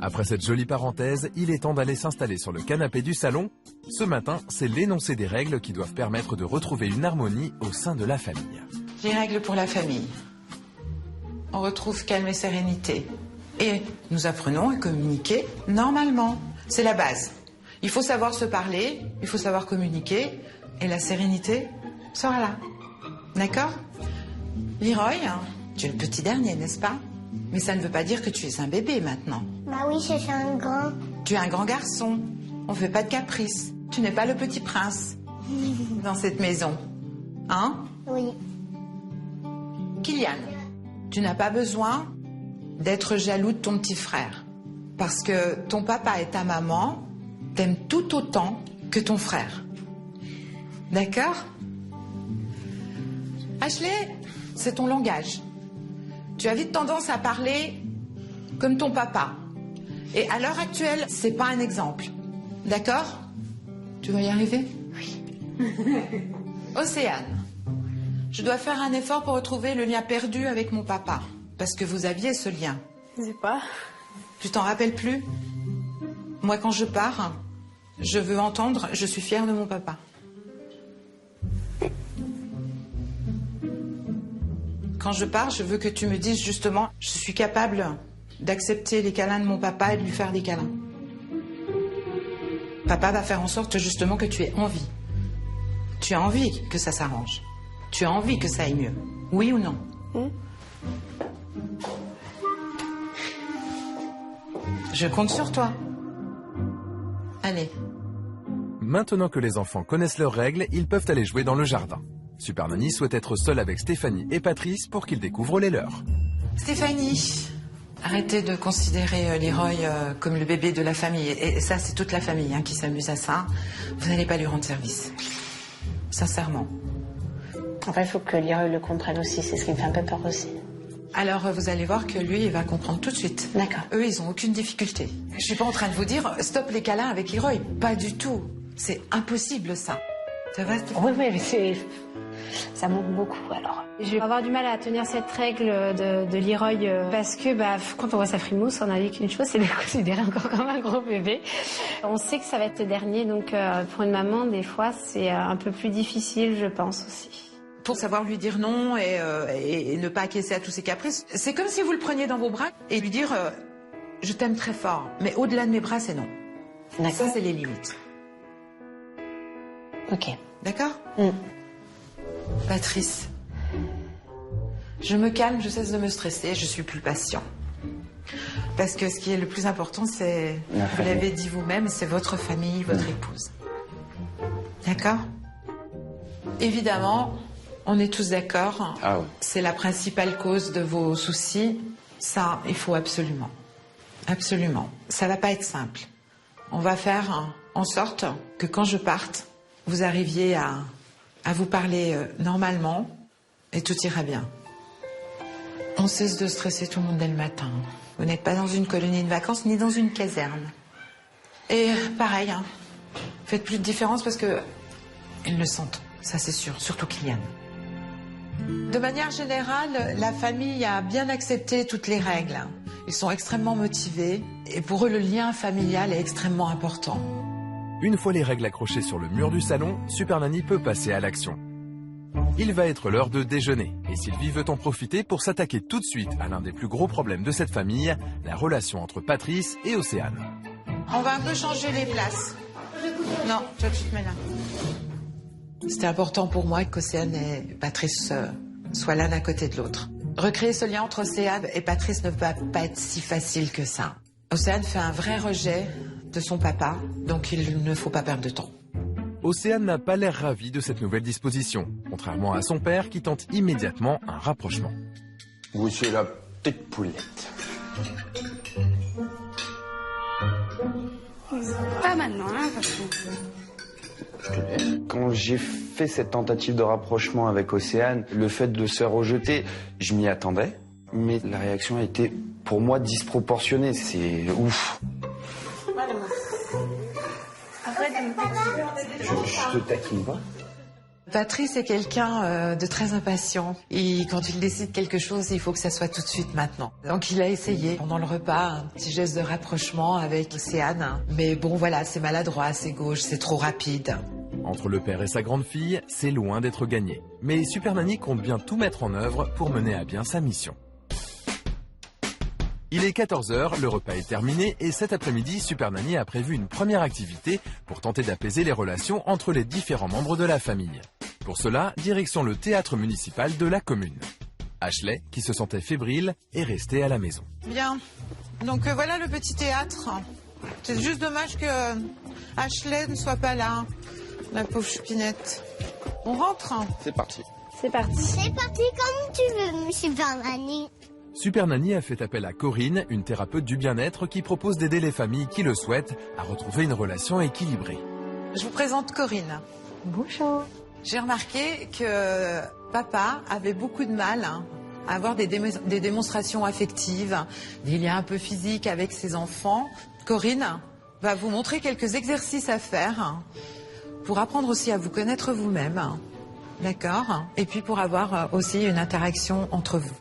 Après cette jolie parenthèse, il est temps d'aller s'installer sur le canapé du salon. Ce matin, c'est l'énoncé des règles qui doivent permettre de retrouver une harmonie au sein de la famille. Les règles pour la famille. On retrouve calme et sérénité. Et nous apprenons à communiquer normalement. C'est la base. Il faut savoir se parler, il faut savoir communiquer, et la sérénité sera là. D'accord? Leroy, tu es le petit dernier, n'est-ce pas? Mais ça ne veut pas dire que tu es un bébé maintenant. Bah oui, je suis un grand. Tu es un grand garçon. On ne fait pas de caprices. Tu n'es pas le petit prince dans cette maison. Hein? Oui. Kylian, tu n'as pas besoin d'être jaloux de ton petit frère. Parce que ton papa et ta maman t'aiment tout autant que ton frère. D'accord? Ashley, c'est ton langage. Tu as vite tendance à parler comme ton papa. Et à l'heure actuelle, c'est pas un exemple. D'accord? Tu vas y arriver? Oui. Océane, je dois faire un effort pour retrouver le lien perdu avec mon papa. Parce que vous aviez ce lien. Je sais pas. Tu t'en rappelles plus? Moi, quand je pars, je veux entendre « Je suis fière de mon papa ». Quand je pars, je veux que tu me dises justement « Je suis capable d'accepter les câlins de mon papa et de lui faire des câlins ». Papa va faire en sorte justement que tu aies envie. Tu as envie que ça s'arrange. Tu as envie que ça aille mieux. Oui ou non? Je compte sur toi. Allez. Maintenant que les enfants connaissent leurs règles, ils peuvent aller jouer dans le jardin. Super Nanny souhaite être seule avec Stéphanie et Patrice pour qu'ils découvrent les leurs. Stéphanie, arrêtez de considérer Leroy comme le bébé de la famille. Et ça, c'est toute la famille qui s'amuse à ça. Vous n'allez pas lui rendre service. Sincèrement. En fait, il faut que Leroy le comprenne aussi. C'est ce qui me fait un peu peur aussi. Alors, vous allez voir que lui, il va comprendre tout de suite. D'accord. Eux, ils n'ont aucune difficulté. Je suis pas en train de vous dire, stop les câlins avec Leroy. Pas du tout. C'est impossible, ça. Ça va, Stéphanie? Oui, mais ça manque beaucoup, alors. Je vais avoir du mal à tenir cette règle de Leroy parce que quand on voit sa frimousse, on n'a dit qu'une chose, c'est de le considérer encore comme un gros bébé. On sait que ça va être le dernier, donc pour une maman, des fois, c'est un peu plus difficile, je pense aussi. Pour savoir lui dire non et ne pas acquiescer à tous ses caprices, c'est comme si vous le preniez dans vos bras et lui dire je t'aime très fort, mais au-delà de mes bras, c'est non. Ça, c'est les limites. Ok. D'accord? Patrice, je me calme, je cesse de me stresser, je suis plus patient. Parce que ce qui est le plus important, c'est, vous l'avez dit vous-même, c'est votre famille, votre épouse. D'accord? Évidemment, on est tous d'accord. Ah oui. C'est la principale cause de vos soucis. Ça, il faut absolument. Absolument. Ça va pas être simple. On va faire en sorte que quand je parte, vous arriviez à vous parler normalement et tout ira bien. On cesse de stresser tout le monde dès le matin. Vous n'êtes pas dans une colonie de vacances ni dans une caserne. Et pareil, faites plus de différence parce que ils le sentent, ça c'est sûr, surtout Kylian. De manière générale, la famille a bien accepté toutes les règles. Ils sont extrêmement motivés et pour eux, le lien familial est extrêmement important. Une fois les règles accrochées sur le mur du salon, Super Nanny peut passer à l'action. Il va être l'heure de déjeuner et Sylvie veut en profiter pour s'attaquer tout de suite à l'un des plus gros problèmes de cette famille, la relation entre Patrice et Océane. On va un peu changer les places. Non, toi tu te mets là. C'était important pour moi qu'Océane et Patrice soient l'un à côté de l'autre. Recréer ce lien entre Océane et Patrice ne va pas être si facile que ça. Océane fait un vrai rejet de son papa, donc il ne faut pas perdre de temps. Océane n'a pas l'air ravie de cette nouvelle disposition, contrairement à son père qui tente immédiatement un rapprochement. Vous, c'est la petite poulette. Pas maintenant, parce que... Quand j'ai fait cette tentative de rapprochement avec Océane, le fait de se faire rejeter, je m'y attendais. Mais la réaction a été, pour moi, disproportionnée. C'est ouf. Je te taquine pas. Patrice est quelqu'un de très impatient. Quand il décide quelque chose, il faut que ça soit tout de suite maintenant. Donc il a essayé pendant le repas un petit geste de rapprochement avec Océane. Mais bon voilà, c'est maladroit, c'est gauche, c'est trop rapide. Entre le père et sa grande fille, c'est loin d'être gagné. Mais Super Nanny compte bien tout mettre en œuvre pour mener à bien sa mission. Il est 14h, le repas est terminé et cet après-midi, Super Nanny a prévu une première activité pour tenter d'apaiser les relations entre les différents membres de la famille. Pour cela, direction le théâtre municipal de la commune. Ashley, qui se sentait fébrile, est restée à la maison. Bien, donc voilà le petit théâtre. C'est juste dommage que Ashley ne soit pas là, la pauvre choupinette. On rentre? C'est parti. C'est parti. C'est parti comme tu veux, Super Nanny. Super Nanny a fait appel à Corinne, une thérapeute du bien-être qui propose d'aider les familles qui le souhaitent à retrouver une relation équilibrée. Je vous présente Corinne. Bonjour. J'ai remarqué que papa avait beaucoup de mal à avoir des démonstrations affectives, des liens un peu physiques avec ses enfants. Corinne va vous montrer quelques exercices à faire pour apprendre aussi à vous connaître vous-même. D'accord? Et puis pour avoir aussi une interaction entre vous.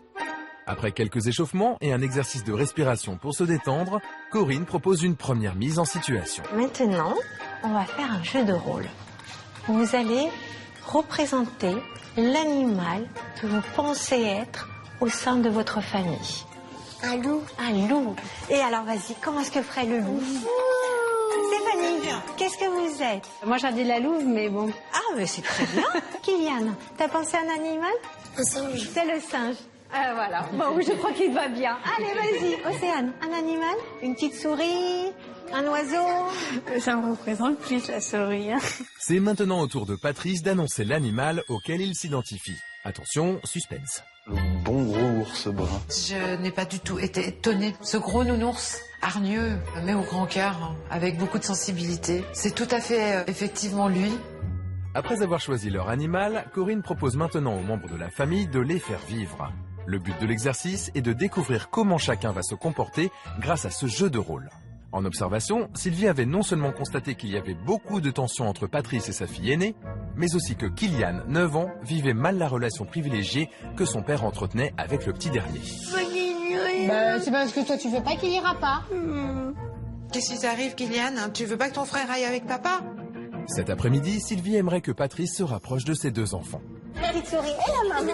Après quelques échauffements et un exercice de respiration pour se détendre, Corinne propose une première mise en situation. Maintenant, on va faire un jeu de rôle. Vous allez représenter l'animal que vous pensez être au sein de votre famille. Un loup. Un loup. Et alors, vas-y, comment est-ce que ferait le loup? Stéphanie, qu'est-ce que vous êtes? Moi, j'ai dit la louve, mais bon. Ah, mais c'est très bien. Kylian, t'as pensé à un animal? Un singe. C'est le singe. Voilà. Bon, je crois qu'il va bien. Allez, vas-y. Océane, un animal? Une petite souris? Un oiseau? Ça me représente plus la souris. C'est maintenant au tour de Patrice d'annoncer l'animal auquel il s'identifie. Attention, suspense. Le bon gros ours brun. Je n'ai pas du tout été étonnée. Ce gros nounours, hargneux, mais au grand cœur, avec beaucoup de sensibilité. C'est tout à fait, effectivement, lui. Après avoir choisi leur animal, Corinne propose maintenant aux membres de la famille de les faire vivre. Le but de l'exercice est de découvrir comment chacun va se comporter grâce à ce jeu de rôle. En observation, Sylvie avait non seulement constaté qu'il y avait beaucoup de tensions entre Patrice et sa fille aînée, mais aussi que Kylian, 9 ans, vivait mal la relation privilégiée que son père entretenait avec le petit dernier. C'est parce que toi, tu veux pas qu'il ira pas. Qu'est-ce qui t'arrive, Kylian? Tu veux pas que ton frère aille avec papa? Cet après-midi, Sylvie aimerait que Patrice se rapproche de ses deux enfants. Petite souris et la maman.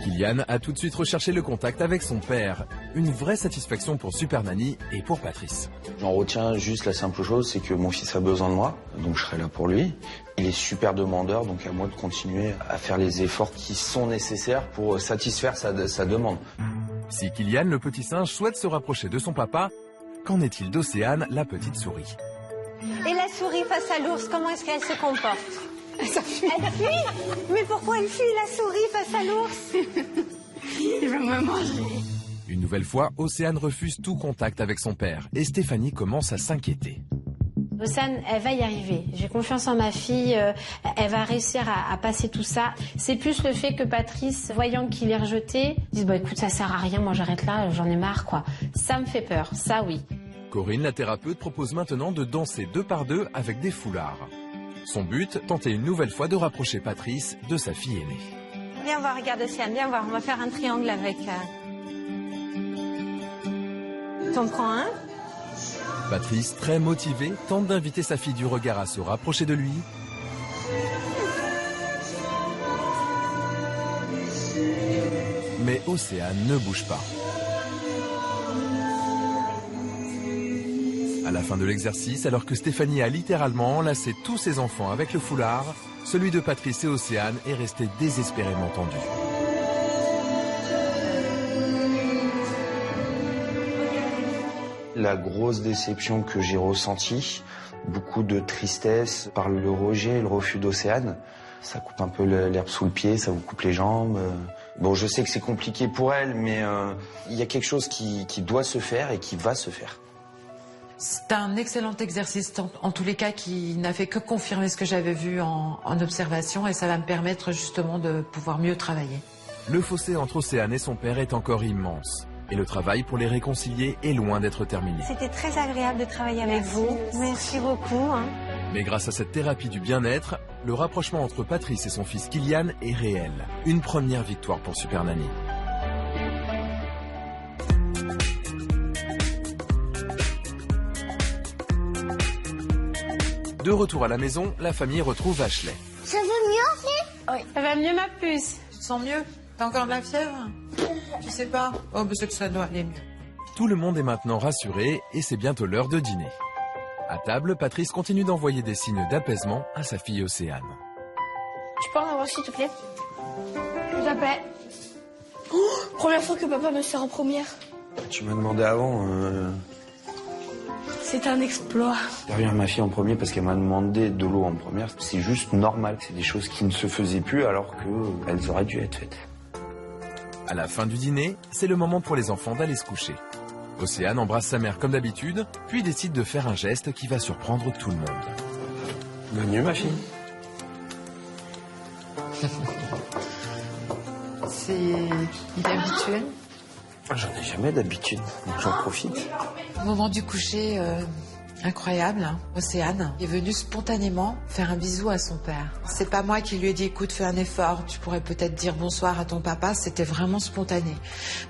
Kylian a tout de suite recherché le contact avec son père. Une vraie satisfaction pour Super Nanny et pour Patrice. J'en retiens juste la simple chose, c'est que mon fils a besoin de moi, donc je serai là pour lui. Il est super demandeur, donc à moi de continuer à faire les efforts qui sont nécessaires pour satisfaire sa demande. Si Kylian, le petit singe, souhaite se rapprocher de son papa, qu'en est-il d'Océane, la petite souris? Et la souris face à l'ours, comment est-ce qu'elle se comporte? Elle fuit. Mais pourquoi elle fuit, la souris, face à l'ours? Il veut me manger. Une nouvelle fois, Océane refuse tout contact avec son père et Stéphanie commence à s'inquiéter. Océane, elle va y arriver. J'ai confiance en ma fille. Elle va réussir à passer tout ça. C'est plus le fait que Patrice, voyant qu'il est rejeté, dise bah écoute, ça sert à rien, moi j'arrête là, j'en ai marre quoi. Ça me fait peur, ça oui. Corinne, la thérapeute, propose maintenant de danser 2 par 2 avec des foulards. Son but, tenter une nouvelle fois de rapprocher Patrice de sa fille aînée. Viens voir, regarde Océane, viens voir, on va faire un triangle avec... T'en prends un? Patrice, très motivé, tente d'inviter sa fille du regard à se rapprocher de lui. Mais Océane ne bouge pas. À la fin de l'exercice, alors que Stéphanie a littéralement enlacé tous ses enfants avec le foulard, celui de Patrice et Océane est resté désespérément tendu. La grosse déception que j'ai ressentie, beaucoup de tristesse par le rejet et le refus d'Océane. Ça coupe un peu l'herbe sous le pied, ça vous coupe les jambes. Bon, je sais que c'est compliqué pour elle, mais il y a quelque chose qui doit se faire et qui va se faire. C'est un excellent exercice, en tous les cas, qui n'a fait que confirmer ce que j'avais vu en observation, et ça va me permettre justement de pouvoir mieux travailler. Le fossé entre Océane et son père est encore immense. Et le travail pour les réconcilier est loin d'être terminé. C'était très agréable de travailler avec vous. Merci beaucoup. Mais grâce à cette thérapie du bien-être, le rapprochement entre Patrice et son fils Kylian est réel. Une première victoire pour Super Nanny. De retour à la maison, la famille retrouve Ashley. Ça va mieux, Ashley? Oui. Ça va mieux, ma puce? Tu te sens mieux? T'as encore de la fièvre? Tu sais pas? Oh, mais c'est que ça doit aller mieux. Tout le monde est maintenant rassuré et c'est bientôt l'heure de dîner. À table, Patrice continue d'envoyer des signes d'apaisement à sa fille Océane. Tu peux en avoir, s'il te plaît? S'il te plaît. Oh, première fois que papa me sert en première. Tu m'as demandé avant. C'est un exploit. Derrière ma fille en premier parce qu'elle m'a demandé de l'eau en première. C'est juste normal. C'est des choses qui ne se faisaient plus alors qu'elles auraient dû être faites. À la fin du dîner, c'est le moment pour les enfants d'aller se coucher. Océane embrasse sa mère comme d'habitude, puis décide de faire un geste qui va surprendre tout le monde. Bonne nuit, ma fille. C'est inhabituel. J'en ai jamais d'habitude, donc j'en profite. Au moment du coucher, incroyable, hein. Océane est venue spontanément faire un bisou à son père. C'est pas moi qui lui ai dit, écoute, fais un effort, tu pourrais peut-être dire bonsoir à ton papa. C'était vraiment spontané.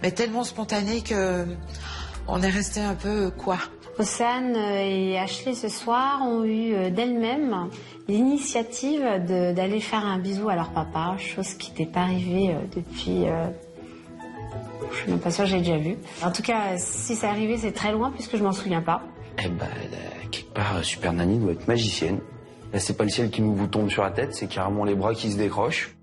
Mais tellement spontané que on est resté un peu quoi. Océane et Ashley ce soir ont eu d'elles-mêmes l'initiative d'aller faire un bisou à leur papa, chose qui n'était pas arrivée depuis... je suis même pas sûre que j'ai déjà vu. En tout cas, si c'est arrivé, c'est très loin puisque je m'en souviens pas. Eh ben, quelque part, Super Nanny doit être magicienne. Là, c'est pas le ciel qui nous tombe sur la tête, c'est carrément les bras qui se décrochent.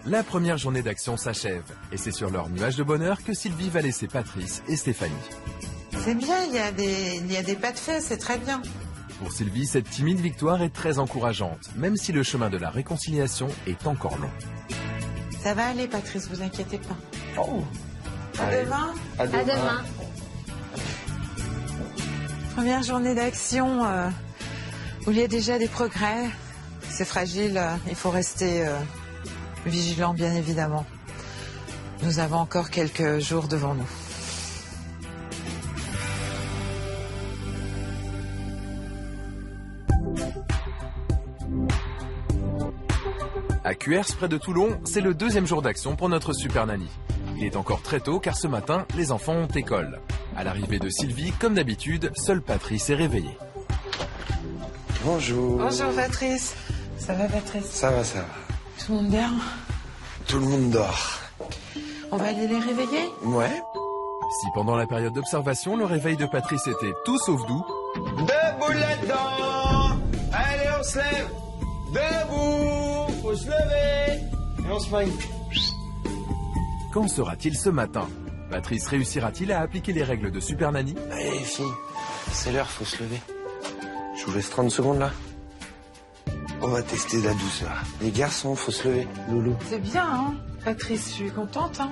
La première journée d'action s'achève et c'est sur leur nuage de bonheur que Sylvie va laisser Patrice et Stéphanie. C'est bien, il y a des pas de fait, c'est très bien. Pour Sylvie, cette timide victoire est très encourageante, même si le chemin de la réconciliation est encore long. Ça va aller, Patrice, vous inquiétez pas. Oh. À demain. À demain. Première journée d'action où il y a déjà des progrès. C'est fragile, il faut rester vigilant, bien évidemment. Nous avons encore quelques jours devant nous. À Cuers, près de Toulon, c'est le deuxième jour d'action pour notre Super Nanny. Il est encore très tôt car ce matin, les enfants ont école. À l'arrivée de Sylvie, comme d'habitude, seul Patrice est réveillé. Bonjour. Bonjour Patrice. Ça va Patrice? Ça va, ça va. Tout le monde bien? Tout le monde dort. On va aller les réveiller? Ouais. Si pendant la période d'observation, le réveil de Patrice était tout sauf doux... Debout là-dedans. Allez, on se lève. Debout. Faut se lever. Et on se magne. Qu'en sera-t-il ce matin? Patrice réussira-t-il à appliquer les règles de Super Nanny? Allez, filles, c'est l'heure, faut se lever. Je vous laisse 30 secondes là. On va tester la douceur. Les garçons, faut se lever. Loulou. C'est bien, hein, Patrice, je suis contente, hein.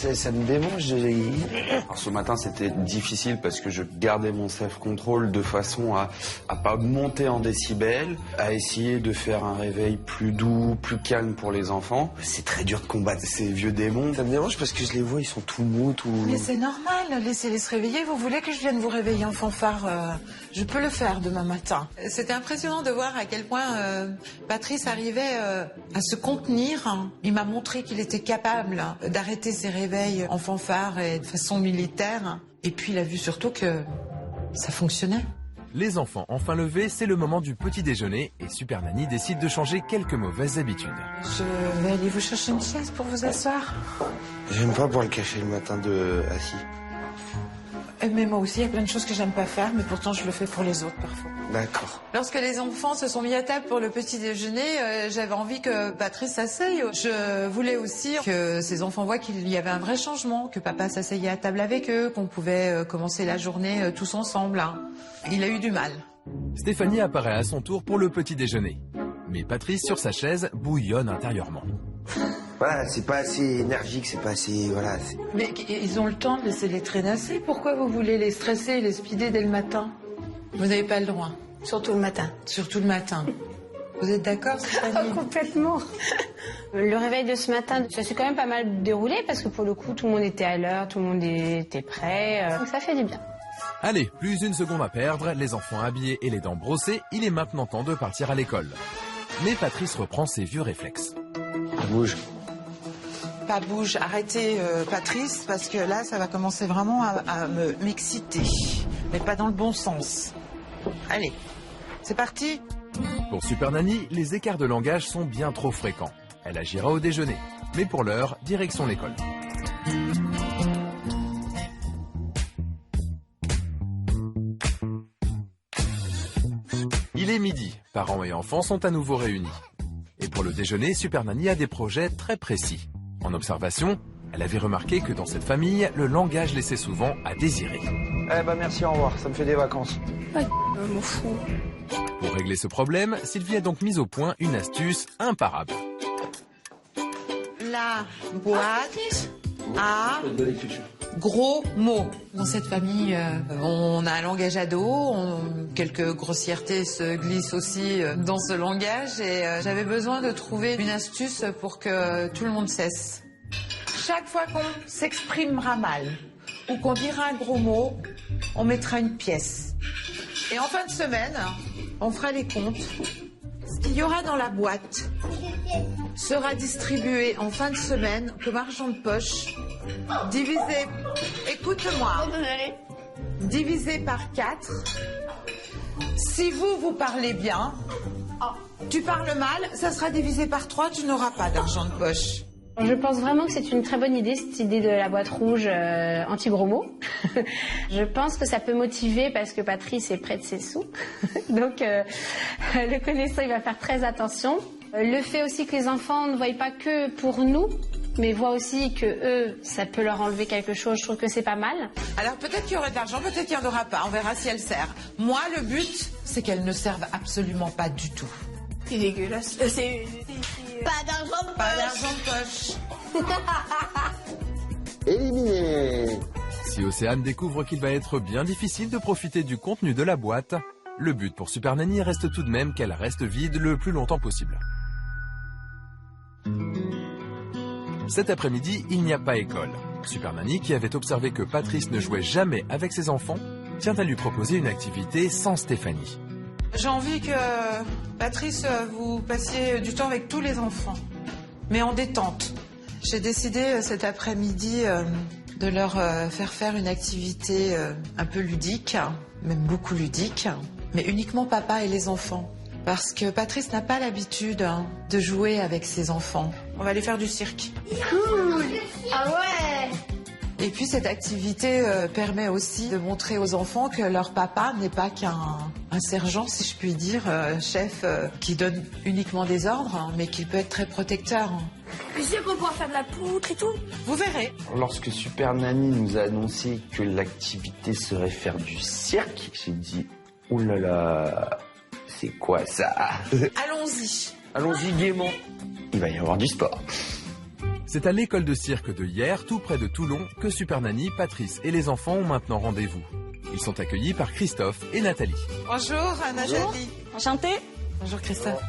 Ça me démange. Alors, ce matin, c'était difficile parce que je gardais mon self-control de façon à pas monter en décibels, à essayer de faire un réveil plus doux, plus calme pour les enfants. C'est très dur de combattre ces vieux démons. Ça me dérange parce que je les vois, ils sont tout mous, tout... Mais c'est normal, laissez-les se réveiller. Vous voulez que je vienne vous réveiller en fanfare? Je peux le faire demain matin. C'était impressionnant de voir à quel point Patrice arrivait à se contenir. Il m'a montré qu'il était capable d'arrêter ses réveils en fanfare et de façon militaire. Et puis il a vu surtout que ça fonctionnait. Les enfants enfin levés, c'est le moment du petit déjeuner et Super Nanny décide de changer quelques mauvaises habitudes. Je vais aller vous chercher une chaise pour vous asseoir. J'aime pas pouvoir le cacher le matin assis. Mais moi aussi, il y a plein de choses que j'aime pas faire, mais pourtant je le fais pour les autres parfois. D'accord. Lorsque les enfants se sont mis à table pour le petit déjeuner, j'avais envie que Patrice s'asseye. Je voulais aussi que ces enfants voient qu'il y avait un vrai changement, que papa s'asseyait à table avec eux, qu'on pouvait commencer la journée tous ensemble. Hein. Il a eu du mal. Stéphanie apparaît à son tour pour le petit déjeuner. Mais Patrice, sur sa chaise, bouillonne intérieurement. Voilà, c'est pas assez énergique, c'est pas assez... Voilà. Mais ils ont le temps de laisser les traînasser. Pourquoi vous voulez les stresser et les speeder dès le matin? Vous n'avez pas le droit. Surtout le matin. Surtout le matin. Vous êtes d'accord, Stéphanie? Complètement. Le réveil de ce matin, ça s'est quand même pas mal déroulé parce que pour le coup, tout le monde était à l'heure, tout le monde était prêt. Donc ça fait du bien. Allez, plus une seconde à perdre, les enfants habillés et les dents brossées, il est maintenant temps de partir à l'école. Mais Patrice reprend ses vieux réflexes. Bouge. Pas bouge, arrêtez Patrice, parce que là, ça va commencer vraiment à m'exciter. Mais pas dans le bon sens. Allez, c'est parti. Pour Super Nanny, les écarts de langage sont bien trop fréquents. Elle agira au déjeuner. Mais pour l'heure, direction l'école. Il est midi. Parents et enfants sont à nouveau réunis. Et pour le déjeuner, Super Nanny a des projets très précis. En observation, elle avait remarqué que dans cette famille, le langage laissait souvent à désirer. Eh ben merci, au revoir, ça me fait des vacances. M'en fous. Pour régler ce problème, Sylvie a donc mis au point une astuce imparable. La boîte à gros mots. Dans cette famille, on a un langage ado, quelques grossièretés se glissent aussi dans ce langage et j'avais besoin de trouver une astuce pour que tout le monde cesse. Chaque fois qu'on s'exprimera mal ou qu'on dira un gros mot, on mettra une pièce. Et en fin de semaine, on fera les comptes. Ce qu'il y aura dans la boîte sera distribué en fin de semaine comme argent de poche, divisé, écoute-moi, divisé par 4. Si vous parlez bien, tu parles mal, ça sera divisé par 3, tu n'auras pas d'argent de poche. Je pense vraiment que c'est une très bonne idée, cette idée de la boîte rouge anti-gros mots. Je pense que ça peut motiver parce que Patrice est près de ses sous. Donc, le connaissant, il va faire très attention. Le fait aussi que les enfants ne voient pas que pour nous, mais voient aussi que eux, ça peut leur enlever quelque chose. Je trouve que c'est pas mal. Alors peut-être qu'il y aurait de l'argent, peut-être qu'il n'y en aura pas. On verra si elle sert. Moi, le but, c'est qu'elle ne serve absolument pas du tout. C'est dégueulasse. Pas d'argent de poche. Pas d'argent de poche. Éliminé. Si Océane découvre qu'il va être bien difficile de profiter du contenu de la boîte, le but pour Super Nanny reste tout de même qu'elle reste vide le plus longtemps possible. Cet après-midi, il n'y a pas école. Super Nanny, qui avait observé que Patrice ne jouait jamais avec ses enfants, tient à lui proposer une activité sans Stéphanie. J'ai envie que, Patrice, vous passiez du temps avec tous les enfants, mais en détente. J'ai décidé cet après-midi de leur faire une activité un peu ludique, même beaucoup ludique, mais uniquement papa et les enfants. Parce que Patrice n'a pas l'habitude de jouer avec ses enfants. On va aller faire du cirque. Cool. Ah ouais. Et puis cette activité permet aussi de montrer aux enfants que leur papa n'est pas qu'un sergent, si je puis dire, chef qui donne uniquement des ordres, mais qu'il peut être très protecteur. Tu sais qu'on pourra faire de la poutre et tout. Vous verrez. Lorsque Super Nanny nous a annoncé que l'activité serait faire du cirque, j'ai dit « Ouh là là, c'est quoi ça ?» Allons-y. Allons-y gaiement. Il va y avoir du sport. C'est à l'école de cirque de Hyères, tout près de Toulon, que Super Nanny, Patrice et les enfants ont maintenant rendez-vous. Ils sont accueillis par Christophe et Nathalie. Bonjour, Nathalie. Enchantée. Bonjour, Christophe.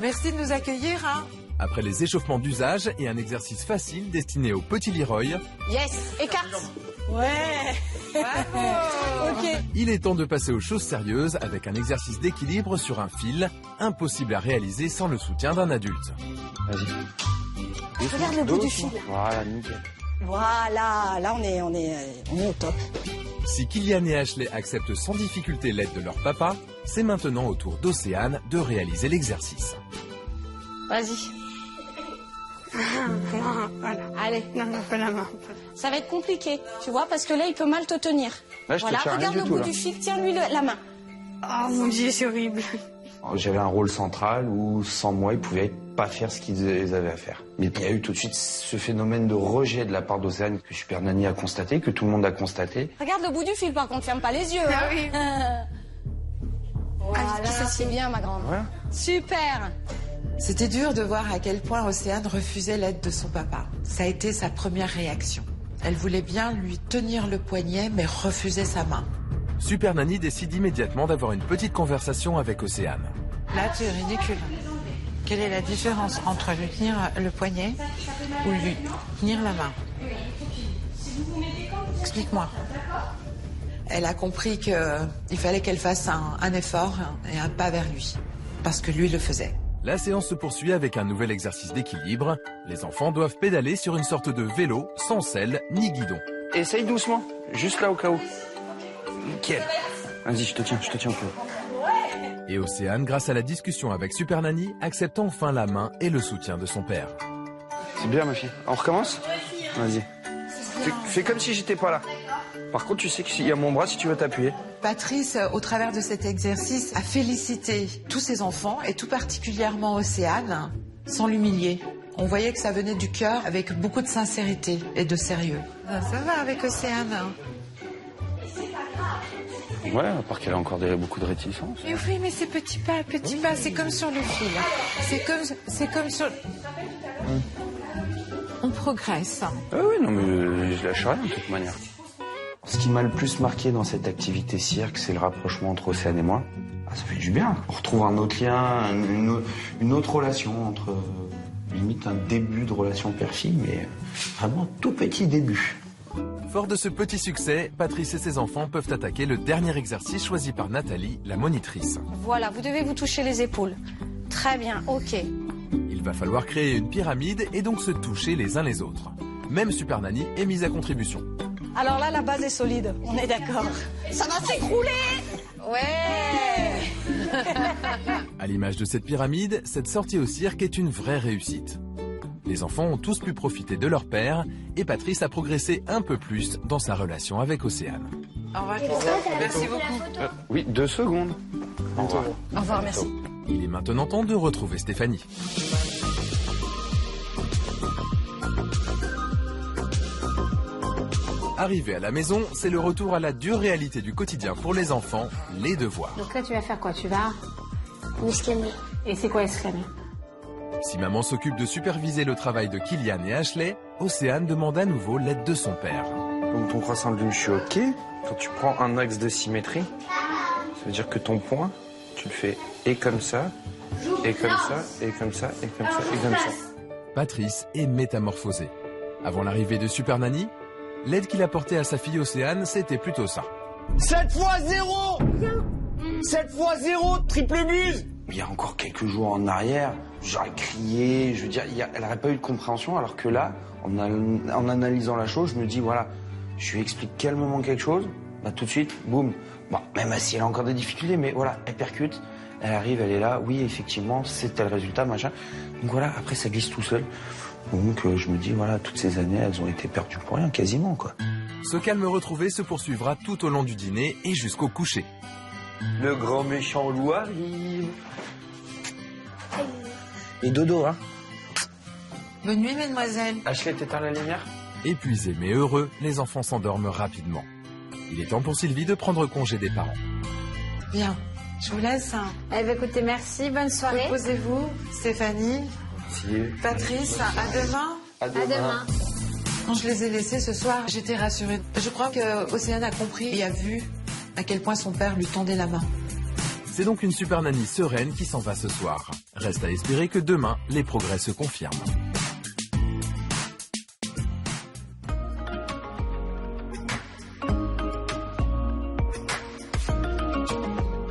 Merci de nous accueillir. Après les échauffements d'usage et un exercice facile destiné au petit Leroy, Yes. Écarte. Ouais. Bravo. Ok. il est temps de passer aux choses sérieuses avec un exercice d'équilibre sur un fil, impossible à réaliser sans le soutien d'un adulte. Vas-y. Regarde le bout du fil. Voilà, nickel. Voilà, là on est au top. Si Kylian et Ashley acceptent sans difficulté l'aide de leur papa, c'est maintenant au tour d'Océane de réaliser l'exercice. Vas-y. Non, voilà. Allez. Non, pas la main. Ça va être compliqué, tu vois, parce que là il peut mal te tenir. Là, je te Voilà, tiens rien regarde du le tout, bout là. du fil, tiens-lui la main. Oh mon Dieu, c'est horrible. J'avais un rôle central où, sans moi, ils pouvaient pas faire ce qu'ils avaient à faire. Mais il y a eu tout de suite ce phénomène de rejet de la part d'Océane que Super Nanny a constaté, que tout le monde a constaté. Regarde le bout du fil, par contre, ferme pas les yeux. Ah Hein. oui. Voilà, ça c'est bien, ma grande. Voilà. Super. C'était dur de voir à quel point Océane refusait l'aide de son papa. Ça a été sa première réaction. Elle voulait bien lui tenir le poignet, mais refusait sa main. Super Nanny décide immédiatement d'avoir une petite conversation avec Océane. Là, tu es ridicule. Quelle est la différence entre lui tenir le poignet ou lui tenir la main? Explique-moi. Elle a compris qu'il fallait qu'elle fasse un effort et un pas vers lui, parce que lui le faisait. La séance se poursuit avec un nouvel exercice d'équilibre. Les enfants doivent pédaler sur une sorte de vélo, sans selle ni guidon. Essaye doucement, juste là au cas où. Nickel. Vas-y, je te tiens un peu. Et Océane, grâce à la discussion avec Super Nanny, accepte enfin la main et le soutien de son père. C'est bien, ma fille. On recommence? Vas-y. Fais comme si j'étais pas là. Par contre, tu sais qu'il y a mon bras si tu veux t'appuyer. Patrice, au travers de cet exercice, a félicité tous ses enfants, et tout particulièrement Océane, sans l'humilier. On voyait que ça venait du cœur avec beaucoup de sincérité et de sérieux. Ça va avec Océane? Ouais, à part qu'elle a encore beaucoup de réticence. Mais oui, mais c'est petit pas, c'est comme sur le fil. C'est comme sur... On progresse. Ah oui, non, mais je lâche rien de toute manière. Ce qui m'a le plus marqué dans cette activité cirque, c'est le rapprochement entre Océane et moi. Ah, ça fait du bien. On retrouve un autre lien, une autre relation entre... limite un début de relation père-fille, mais vraiment tout petit début. Fort de ce petit succès, Patrice et ses enfants peuvent attaquer le dernier exercice choisi par Nathalie, la monitrice. Voilà, vous devez vous toucher les épaules. Très bien, ok. Il va falloir créer une pyramide et donc se toucher les uns les autres. Même Super Nanny est mise à contribution. Alors là, la base est solide, on est d'accord. Ça va s'écrouler! Ouais! À l'image de cette pyramide, cette sortie au cirque est une vraie réussite. Les enfants ont tous pu profiter de leur père et Patrice a progressé un peu plus dans sa relation avec Océane. Au revoir, merci beaucoup. Oui, 2 secondes. Au revoir. Au revoir, merci. Il est maintenant temps de retrouver Stéphanie. Arrivé à la maison, c'est le retour à la dure réalité du quotidien pour les enfants, les devoirs. Donc là, tu vas faire quoi? Tu vas... M'exclamer. Et c'est quoi exclamer? Si maman s'occupe de superviser le travail de Kylian et Ashley, Océane demande à nouveau l'aide de son père. Donc ton croissant de lune, je suis OK. Quand tu prends un axe de symétrie, ça veut dire que ton point, tu le fais et comme ça, et comme ça, et comme ça, et comme ça, et comme ça. Patrice est métamorphosé. Avant l'arrivée de Super Nanny, l'aide qu'il apportait à sa fille Océane, c'était plutôt ça. 7 fois 0 7 fois 0, triple buse. Il y a encore quelques jours en arrière, j'aurais crié, je veux dire, elle n'aurait pas eu de compréhension, alors que là, en analysant la chose, je me dis, voilà, je lui explique calmement quelque chose, bah tout de suite, boum. Bon, même si elle a encore des difficultés, mais voilà, elle percute, elle arrive, elle est là, oui, effectivement, c'est tel résultat, machin. Donc voilà, après, ça glisse tout seul. Donc je me dis, voilà, toutes ces années, elles ont été perdues pour rien, quasiment, quoi. Ce calme retrouvé se poursuivra tout au long du dîner et jusqu'au coucher. Le grand méchant loup arrive. Et dodo, hein. Bonne nuit, mesdemoiselles. Ashley, t'éteins la lumière? Épuisés mais heureux, les enfants s'endorment rapidement. Il est temps pour Sylvie de prendre congé des parents. Bien, je vous laisse. Eh bien, écoutez, merci, bonne soirée. Reposez-vous, Stéphanie, Patrice, à demain. À demain. Quand je les ai laissés ce soir, j'étais rassurée. Je crois que Océane a compris et a vu à quel point son père lui tendait la main. C'est donc une Super Nanny sereine qui s'en va ce soir. Reste à espérer que demain, les progrès se confirment.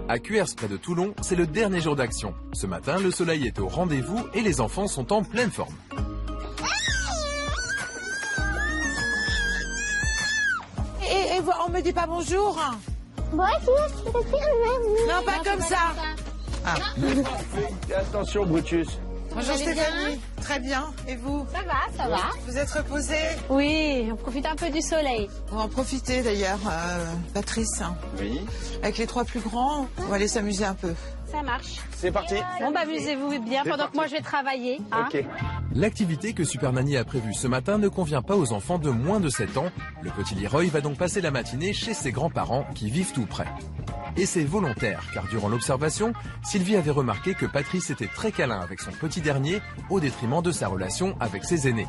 À Cuers, près de Toulon, c'est le dernier jour d'action. Ce matin, le soleil est au rendez-vous et les enfants sont en pleine forme. Et on me dit pas bonjour? Moi aussi, je peux faire même. Non, pas comme ça. Ah. Attention, Brutus. Bonjour Stéphanie. Très bien. Et vous? Ça va, ça va. Vous êtes reposée? Oui, on profite un peu du soleil. On va en profiter d'ailleurs, Patrice. Oui. Avec les 3 plus grands, on va aller s'amuser un peu. Ça marche. C'est parti. Bon, bah, amusez-vous bien pendant que moi je vais travailler. Hein. Ok. L'activité que Super Nanny a prévue ce matin ne convient pas aux enfants de moins de 7 ans. Le petit Leroy va donc passer la matinée chez ses grands-parents qui vivent tout près. Et c'est volontaire, car durant l'observation, Sylvie avait remarqué que Patrice était très câlin avec son petit dernier, au détriment de sa relation avec ses aînés.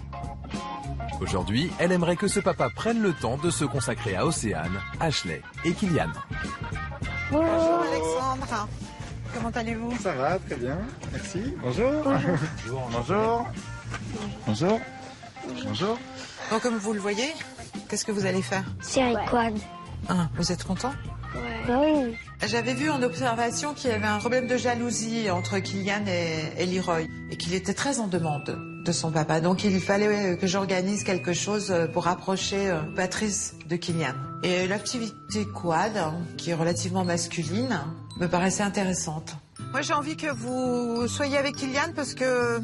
Aujourd'hui, elle aimerait que ce papa prenne le temps de se consacrer à Océane, Ashley et Kylian. Bonjour Alexandre. comment allez-vous? Ça va, très bien, merci. Bonjour. Bonjour. Bonjour. Bonjour. Bonjour. Bon, comme vous le voyez, qu'est-ce que vous allez faire? Série quad. Ah, vous êtes content? Bah oui. J'avais vu en observation qu'il y avait un problème de jalousie entre Kylian et Leroy et qu'il était très en demande de son papa. Donc il fallait que j'organise quelque chose pour rapprocher Patrice de Kylian. Et l'activité quad, qui est relativement masculine, me paraissait intéressante. Moi j'ai envie que vous soyez avec Kylian parce que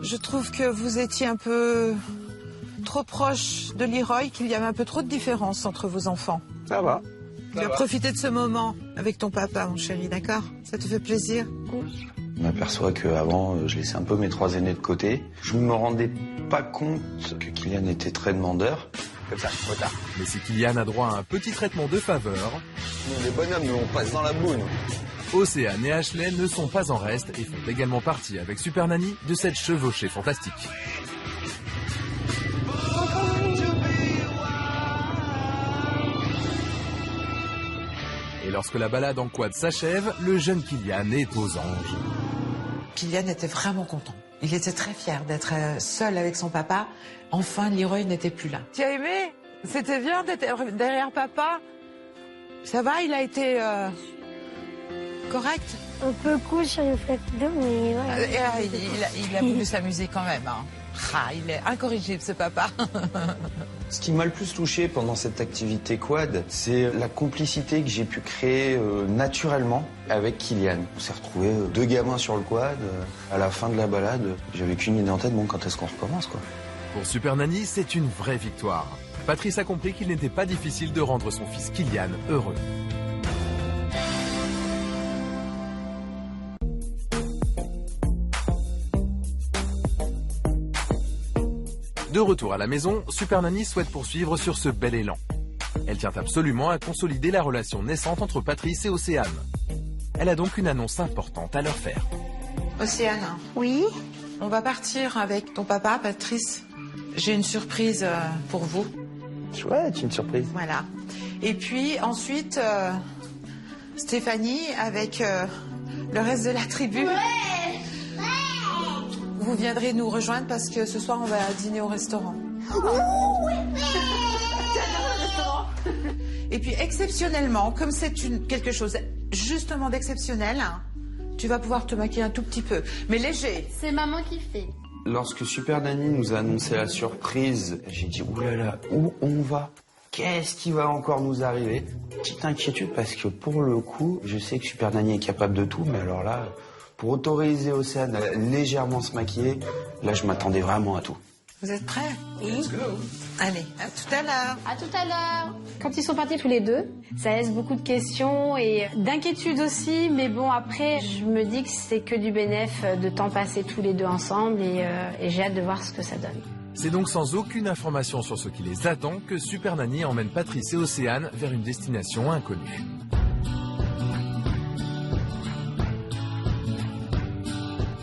je trouve que vous étiez un peu trop proche de Leroy, qu'il y avait un peu trop de différence entre vos enfants. Ça va. Tu vas profiter de ce moment avec ton papa, mon chéri, d'accord? Ça te fait plaisir? Je m'aperçois qu'avant, je laissais un peu mes 3 aînés de côté. Je ne me rendais pas compte que Kylian était très demandeur. Comme ça, retard. Mais si Kylian a droit à un petit traitement de faveur, Nous, les bonhommes, nous, on passe dans la boune. Océane et Ashley ne sont pas en reste et font également partie avec Super Nanny de cette chevauchée fantastique. Et lorsque la balade en quad s'achève, le jeune Kylian est aux anges. Kylian était vraiment content. Il était très fier d'être seul avec son papa. Enfin, Leroy n'était plus là. Tu as aimé? C'était bien d'être derrière papa? Ça va, il a été correct? Un peu cool sur le flaque d'eau, mais voilà. Il a voulu s'amuser quand même. Hein. Ah, il est incorrigible, ce papa. Ce qui m'a le plus touché pendant cette activité quad, c'est la complicité que j'ai pu créer naturellement avec Kylian. On s'est retrouvés 2 gamins sur le quad. À la fin de la balade, j'avais qu'une idée en tête, bon, quand est-ce qu'on recommence, quoi. Pour Super Nanny, c'est une vraie victoire. Patrice a compris qu'il n'était pas difficile de rendre son fils Kylian heureux. De retour à la maison, Super Nanny souhaite poursuivre sur ce bel élan. Elle tient absolument à consolider la relation naissante entre Patrice et Océane. Elle a donc une annonce importante à leur faire. Océane. Oui? On va partir avec ton papa, Patrice. J'ai une surprise pour vous. Chouette, une surprise. Voilà. Et puis ensuite, Stéphanie avec le reste de la tribu. Vous viendrez nous rejoindre parce que ce soir on va dîner au restaurant. Et puis exceptionnellement, comme c'est quelque chose justement d'exceptionnel, tu vas pouvoir te maquiller un tout petit peu, mais léger. C'est maman qui fait. Lorsque Super Nanny nous a annoncé la surprise, j'ai dit oulala, où on va? Qu'est-ce qui va encore nous arriver? Petite inquiétude parce que pour le coup, je sais que Super Nanny est capable de tout, mais alors là, pour autoriser Océane à légèrement se maquiller, là je m'attendais vraiment à tout. Vous êtes prêts? Oui. Allez, à tout à l'heure. À tout à l'heure. Quand ils sont partis tous les deux, ça laisse beaucoup de questions et d'inquiétudes aussi. Mais bon, après, je me dis que c'est que du bénéf de temps passé tous les deux ensemble et j'ai hâte de voir ce que ça donne. C'est donc sans aucune information sur ce qui les attend que Super Nanny emmène Patrice et Océane vers une destination inconnue.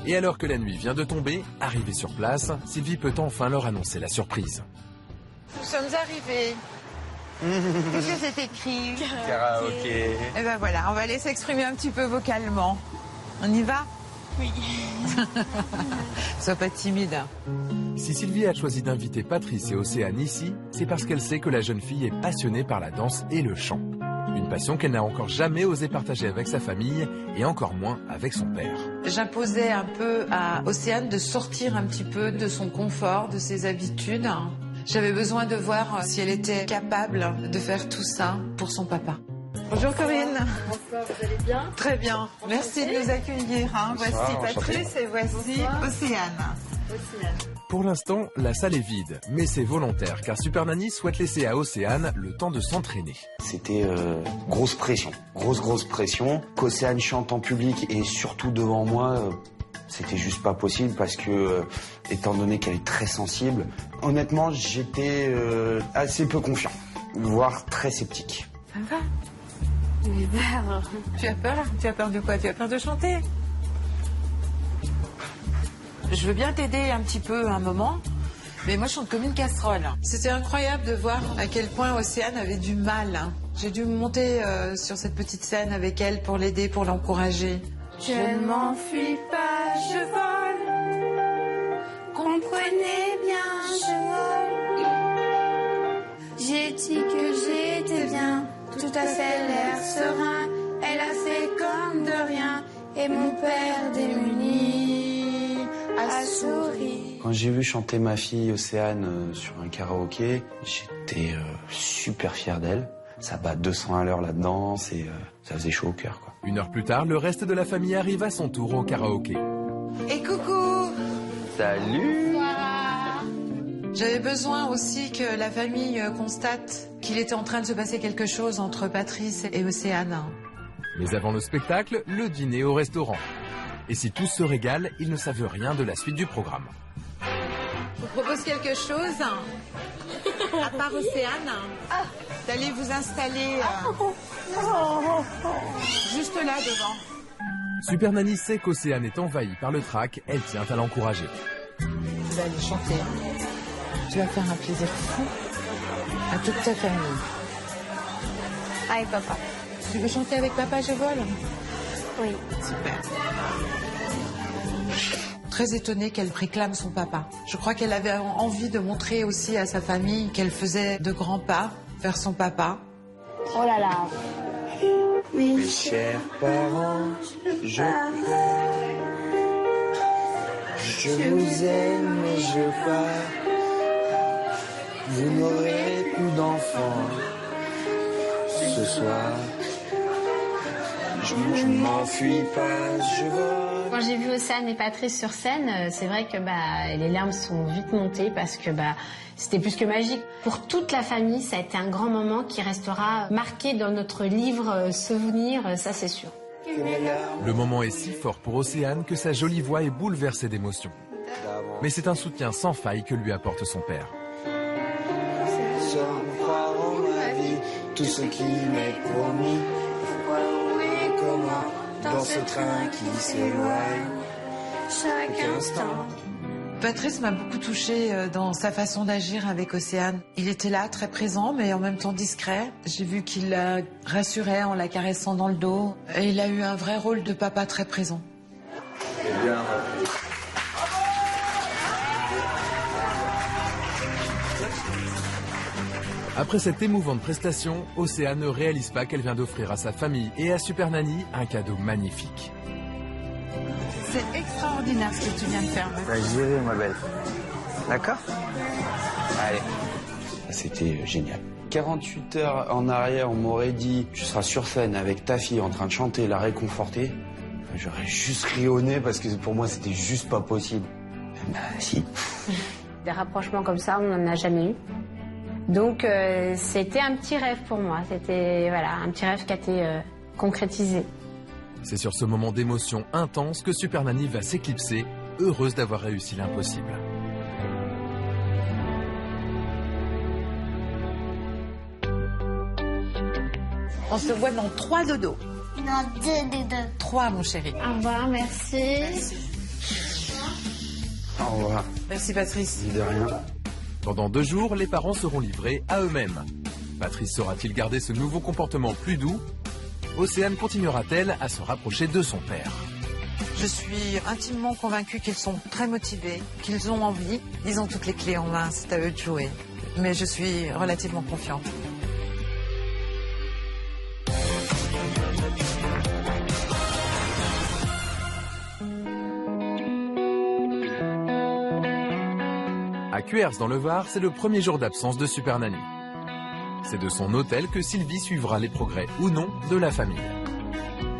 Et alors que la nuit vient de tomber, arrivée sur place, Sylvie peut enfin leur annoncer la surprise. Nous sommes arrivés. Qu'est-ce que c'est écrit? Karaoké. Eh ben voilà, on va aller s'exprimer un petit peu vocalement. On y va? Oui. Sois pas timide. Si Sylvie a choisi d'inviter Patrice et Océane ici, c'est parce qu'elle sait que la jeune fille est passionnée par la danse et le chant. Une passion qu'elle n'a encore jamais osé partager avec sa famille et encore moins avec son père. J'imposais un peu à Océane de sortir un petit peu de son confort, de ses habitudes. J'avais besoin de voir si elle était capable de faire tout ça pour son papa. Bonjour Corinne. Bonsoir, vous allez bien? Très bien. Merci de nous accueillir. Voici Patrice et voici Océane. Pour l'instant, la salle est vide, mais c'est volontaire car Super Nanny souhaite laisser à Océane le temps de s'entraîner. C'était grosse pression, grosse pression. Qu'Océane chante en public et surtout devant moi, c'était juste pas possible parce que, étant donné qu'elle est très sensible, honnêtement, j'étais assez peu confiant, voire très sceptique. Ça va? J'ai peur. Tu as peur? Tu as peur de quoi? Tu as peur de chanter? Je veux bien t'aider un petit peu un moment, mais moi je chante comme une casserole. C'était incroyable de voir à quel point Océane avait du mal J'ai dû monter sur cette petite scène avec elle pour l'aider, pour l'encourager. Je ne m'enfuis pas, je vole. Comprenez bien, je vole. J'ai dit que j'étais bien, tout à fait l'air serein. Elle a fait comme de rien, et mon père démuni a souri. Quand j'ai vu chanter ma fille Océane sur un karaoké, j'étais super fier d'elle. Ça bat 200 à l'heure là-dedans, ça faisait chaud au cœur, quoi. 1 heure plus tard, le reste de la famille arrive à son tour au karaoké. Et coucou! Salut! Bonsoir. J'avais besoin aussi que la famille constate qu'il était en train de se passer quelque chose entre Patrice et Océane. Mais avant le spectacle, le dîner au restaurant. Et si tous se régalent, ils ne savent rien de la suite du programme. Je vous propose quelque chose, à part Océane, d'aller vous installer juste là devant. Super Nanny sait qu'Océane est envahie par le trac, elle tient à l'encourager. Tu vas aller chanter. Tu vas faire un plaisir fou à toute ta famille. Avec papa. Tu veux chanter avec Papa Je vole? Oui. Super. Très étonnée qu'elle réclame son papa. Je crois qu'elle avait envie de montrer aussi à sa famille qu'elle faisait de grands pas vers son papa. Oh là là. Mes chers parents, je vous aime et je pars. Vous n'aurez plus d'enfants ce soir. Je m'enfuis pas, je vole. Quand j'ai vu Océane et Patrice sur scène, c'est vrai que les larmes sont vite montées parce que c'était plus que magique. Pour toute la famille, ça a été un grand moment qui restera marqué dans notre livre souvenir, ça c'est sûr. Le moment est si fort pour Océane que sa jolie voix est bouleversée d'émotion. Mais c'est un soutien sans faille que lui apporte son père. Sans croire en ma vie, tout ce qui m'est promis. Comment dans ce train qui s'éloigne chaque instant. Patrice m'a beaucoup touchée dans sa façon d'agir avec Océane. Il était là, très présent, mais en même temps discret. J'ai vu qu'il la rassurait en la caressant dans le dos. Et il a eu un vrai rôle de papa très présent. Eh bien, Après cette émouvante prestation, Océane ne réalise pas qu'elle vient d'offrir à sa famille et à Super Nanny un cadeau magnifique. C'est extraordinaire ce que tu viens de faire. t'as géré, ma belle. D'accord? Allez. C'était génial. 48 heures en arrière, on m'aurait dit tu seras sur scène avec ta fille en train de chanter, la réconforter. J'aurais juste ri au nez parce que pour moi, c'était juste pas possible. Bah, si. Des rapprochements comme ça, on n'en a jamais eu. Donc c'était un petit rêve pour moi, c'était un petit rêve qui a été concrétisé. C'est sur ce moment d'émotion intense que Super Nanny va s'éclipser, heureuse d'avoir réussi l'impossible. On se voit dans 3 dodos. Non, 2 dodos. 3, mon chéri. Au revoir, merci. Au revoir. Merci, Patrice. De rien. Pendant 2 jours, les parents seront livrés à eux-mêmes. Patrice saura-t-il garder ce nouveau comportement plus doux? Océane continuera-t-elle à se rapprocher de son père? Je suis intimement convaincue qu'ils sont très motivés, qu'ils ont envie. Ils ont toutes les clés en main, c'est à eux de jouer. Mais je suis relativement confiante. À Cuers dans le Var, c'est le premier jour d'absence de Super Nanny. C'est de son hôtel que Sylvie suivra les progrès ou non de la famille.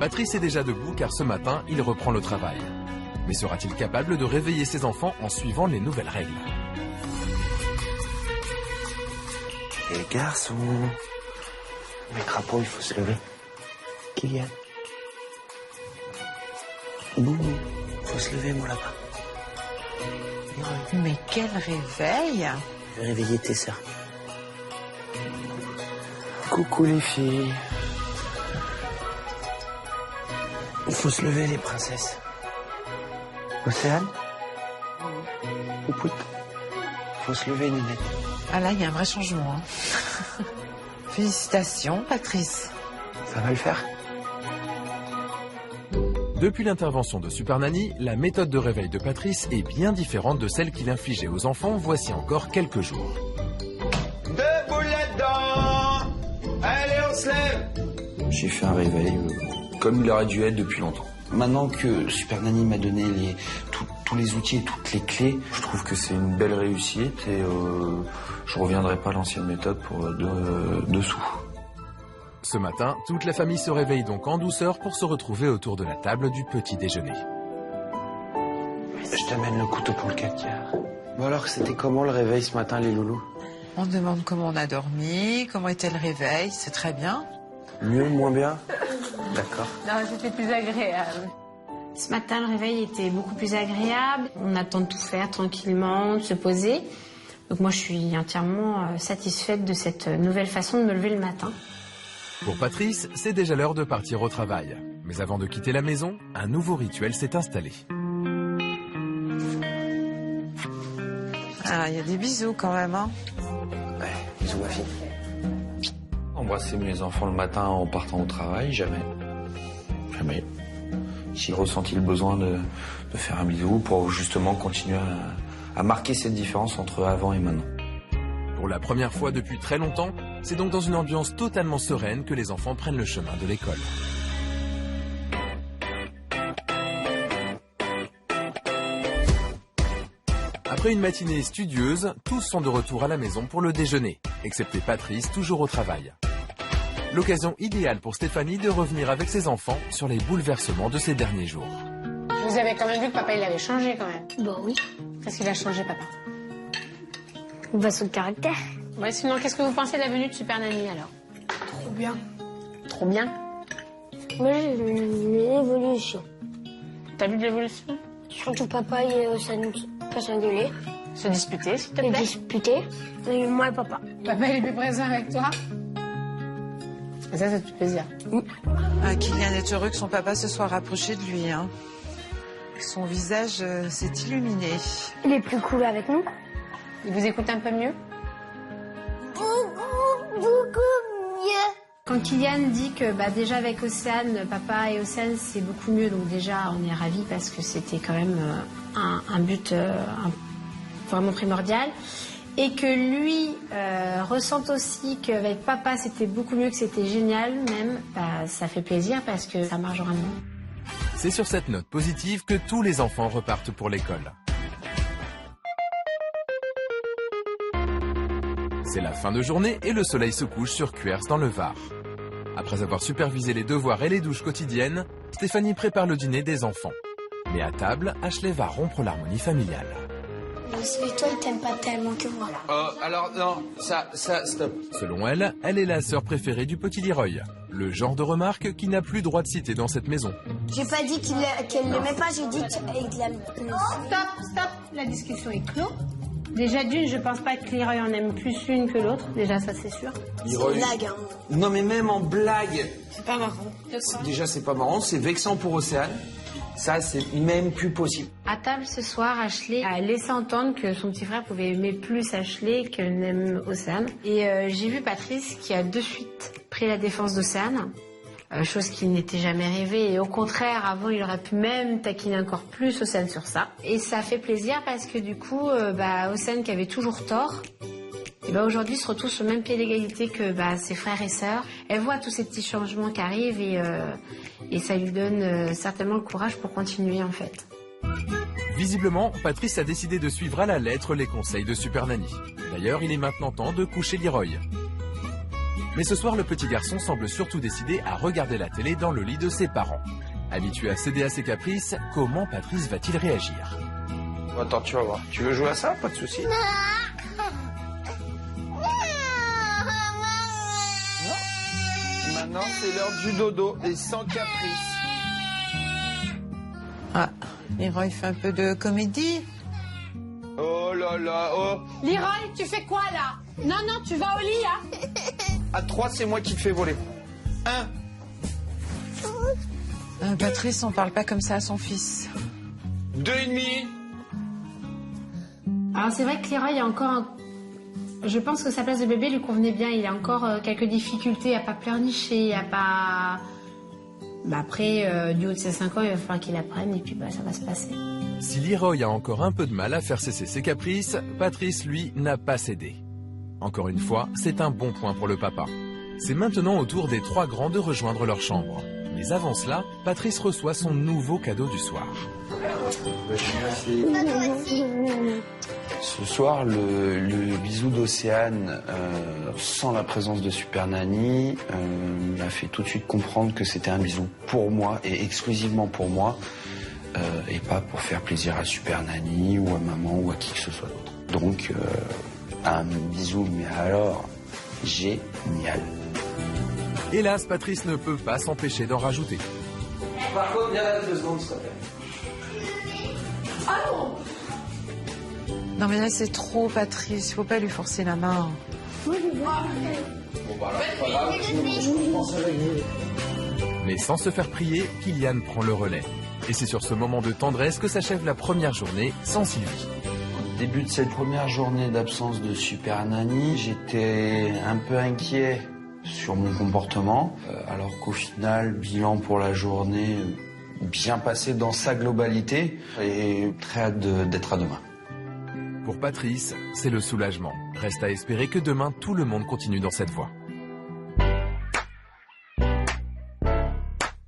Patrice est déjà debout car ce matin, il reprend le travail. Mais sera-t-il capable de réveiller ses enfants en suivant les nouvelles règles? Les garçons. Les crapauds, il faut se lever. Kylian. Boubou, faut se lever, mon lapin. Mais quel réveil! Je vais réveiller tes sœurs. Coucou les filles. Il faut se lever les princesses. Océane? Poupoute. Faut se lever, Ninette. Ah là, il y a un vrai changement. Hein. Félicitations, Patrice. Ça va le faire? Depuis l'intervention de Super Nanny, la méthode de réveil de Patrice est bien différente de celle qu'il infligeait aux enfants voici encore quelques jours. Debout là-dedans! Allez, on se lève! J'ai fait un réveil comme il aurait dû être depuis longtemps. Maintenant que Super Nanny m'a donné tous les outils et toutes les clés, je trouve que c'est une belle réussite et je reviendrai pas à l'ancienne méthode pour dessous. Ce matin, toute la famille se réveille donc en douceur pour se retrouver autour de la table du petit déjeuner. Je t'amène le couteau pour le 4/4. Bon alors, c'était comment le réveil ce matin, les loulous? On demande comment on a dormi, comment était le réveil, c'est très bien. Mieux, moins bien? D'accord. Non, c'était plus agréable. Ce matin, le réveil était beaucoup plus agréable. On attend de tout faire tranquillement, de se poser. Donc moi, je suis entièrement satisfaite de cette nouvelle façon de me lever le matin. Pour Patrice, c'est déjà l'heure de partir au travail. Mais avant de quitter la maison, un nouveau rituel s'est installé. Ah, il y a des bisous quand même, hein. Ouais, bisous ma fille. Embrasser mes enfants le matin en partant au travail, jamais. Jamais. J'ai ressenti le besoin de faire un bisou pour justement continuer à marquer cette différence entre avant et maintenant. Pour la première fois depuis très longtemps, c'est donc dans une ambiance totalement sereine que les enfants prennent le chemin de l'école. Après une matinée studieuse, tous sont de retour à la maison pour le déjeuner, excepté Patrice, toujours au travail. L'occasion idéale pour Stéphanie de revenir avec ses enfants sur les bouleversements de ces derniers jours. Vous avez quand même vu que papa, il avait changé quand même. Bah oui. Qu'est-ce qu'il a changé, papa? Bah son caractère. Ouais, sinon, qu'est-ce que vous pensez de la venue de Super Nanny, alors? Trop bien. Trop bien. Moi, j'ai vu une évolution. T'as vu de l'évolution? Surtout papa et Océane pas s'engueuler. Se disputer, s'il te Et plaît. disputer. Et moi et papa. Papa, il est plus présent avec toi? Et ça te fait plaisir. Ah, Kylian est heureux que son papa se soit rapproché de lui, hein. Son visage s'est illuminé. Il est plus cool avec nous. Il vous écoute un peu mieux? Beaucoup mieux. Quand Kylian dit que déjà avec Océane, papa et Océane, c'est beaucoup mieux. Donc déjà, on est ravis parce que c'était quand même un but vraiment primordial. Et que lui ressente aussi qu'avec papa, c'était beaucoup mieux, que c'était génial même. Ça fait plaisir parce que ça marche vraiment. C'est sur cette note positive que tous les enfants repartent pour l'école. C'est la fin de journée et le soleil se couche sur Cuers dans le Var. Après avoir supervisé les devoirs et les douches quotidiennes, Stéphanie prépare le dîner des enfants. Mais à table, Ashley va rompre l'harmonie familiale. Et toi, il t'aime pas tellement que moi. Alors, non, ça, stop. Selon elle, elle est la sœur préférée du petit Leroy. Le genre de remarque qu'il n'a plus droit de citer dans cette maison. J'ai pas dit qu'elle l'aimait pas, j'ai dit qu'il l'aime. Stop, la discussion est close. Déjà d'une, je pense pas que Leroy en aime plus l'une que l'autre. Déjà, ça c'est sûr. Leroy... C'est une blague, hein. Non, mais même en blague. C'est pas marrant. Déjà, c'est pas marrant, c'est vexant pour Océane. Ça, c'est même plus possible. À table ce soir, Ashley a laissé entendre que son petit frère pouvait aimer plus Ashley qu'elle n'aime Océane. Et j'ai vu Patrice qui a de suite pris la défense d'Océane. Chose qui n'était jamais rêvée. Et au contraire, avant, il aurait pu même taquiner encore plus Océane sur ça. Et ça fait plaisir parce que du coup, Océane qui avait toujours tort, et aujourd'hui se retrouve sur le même pied d'égalité que ses frères et sœurs. Elle voit tous ces petits changements qui arrivent et ça lui donne certainement le courage pour continuer en fait. Visiblement, Patrice a décidé de suivre à la lettre les conseils de Super Nanny. D'ailleurs, il est maintenant temps de coucher Leroy. Mais ce soir, le petit garçon semble surtout décidé à regarder la télé dans le lit de ses parents. Habitué à céder à ses caprices, comment Patrice va-t-il réagir? Attends, tu vas voir. Tu veux jouer à ça? Pas de souci. Non. Maintenant, c'est l'heure du dodo et sans caprice. Ah, Leroy fait un peu de comédie. Oh là là, oh. Leroy, tu fais quoi là? Non, tu vas au lit, hein? À 3, c'est moi qui te fais voler. 1. Patrice, on parle pas comme ça à son fils. 2,5. Alors c'est vrai que Leroy a encore Je pense que sa place de bébé lui convenait bien. Il a encore quelques difficultés à pas pleurnicher, à pas... après, du haut de ses 5 ans, il va falloir qu'il apprenne et puis ça va se passer. Si Leroy a encore un peu de mal à faire cesser ses caprices, Patrice, lui, n'a pas cédé. Encore une fois, c'est un bon point pour le papa. C'est maintenant au tour des 3 grands de rejoindre leur chambre. Mais avant cela, Patrice reçoit son nouveau cadeau du soir. Ce soir, le bisou d'Océane, sans la présence de Super Nanny, m'a fait tout de suite comprendre que c'était un bisou pour moi et exclusivement pour moi, et pas pour faire plaisir à Super Nanny ou à maman ou à qui que ce soit d'autre. Donc, un bisou, mais alors, génial. Hélas, Patrice ne peut pas s'empêcher d'en rajouter. Par contre, viens là 2 secondes, s'il te plaît. Ah non! Non mais là c'est trop, Patrice, il faut pas lui forcer la main. Mais sans se faire prier, Kylian prend le relais. Et c'est sur ce moment de tendresse que s'achève la première journée sans Sylvie. Au début de cette première journée d'absence de Super Nanny, j'étais un peu inquiet sur mon comportement, alors qu'au final, bilan pour la journée bien passé dans sa globalité et très hâte d'être à demain. Pour Patrice, c'est le soulagement. Reste à espérer que demain, tout le monde continue dans cette voie.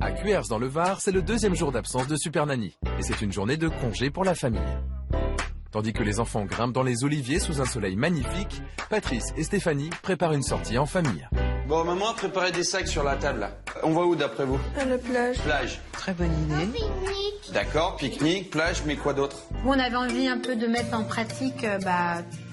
À Cuers dans le Var, c'est le 2e jour d'absence de Super Nanny. Et c'est une journée de congé pour la famille. Tandis que les enfants grimpent dans les oliviers sous un soleil magnifique, Patrice et Stéphanie préparent une sortie en famille. Bon, maman a préparé des sacs sur la table, là. On va où, d'après vous? À la plage. Plage. Très bonne idée. Pique-nique. D'accord, pique-nique, plage, mais quoi d'autre? On avait envie un peu de mettre en pratique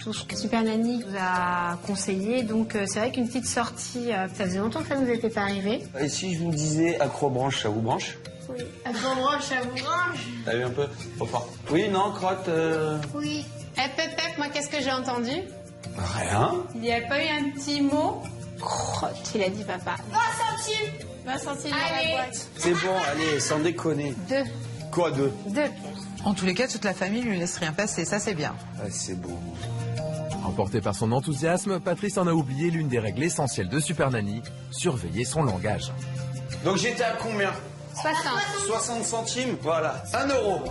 tout ce que Super Nanny nous a conseillé. Donc c'est vrai qu'une petite sortie, ça faisait longtemps que ça nous était pas arrivé. Et si je vous disais accrobranche, ça vous branche? Oui. Accrobranche, ça vous branche? T'as vu un peu? Trop fort. Oui, non, crotte Oui. Pep, moi qu'est-ce que j'ai entendu? Rien. Il n'y a pas eu un petit mot? Crotte, il a dit papa. 20 centimes. 20 centimes dans la boîte. C'est bon, allez, sans déconner. 2. Quoi, 2? 2. En tous les cas, toute la famille lui laisse rien passer, ça c'est bien. Ah, c'est beau. Emporté par son enthousiasme, Patrice en a oublié l'une des règles essentielles de Super Nanny, surveiller son langage. Donc j'étais à combien? 60. 60 centimes, voilà. 1 euro.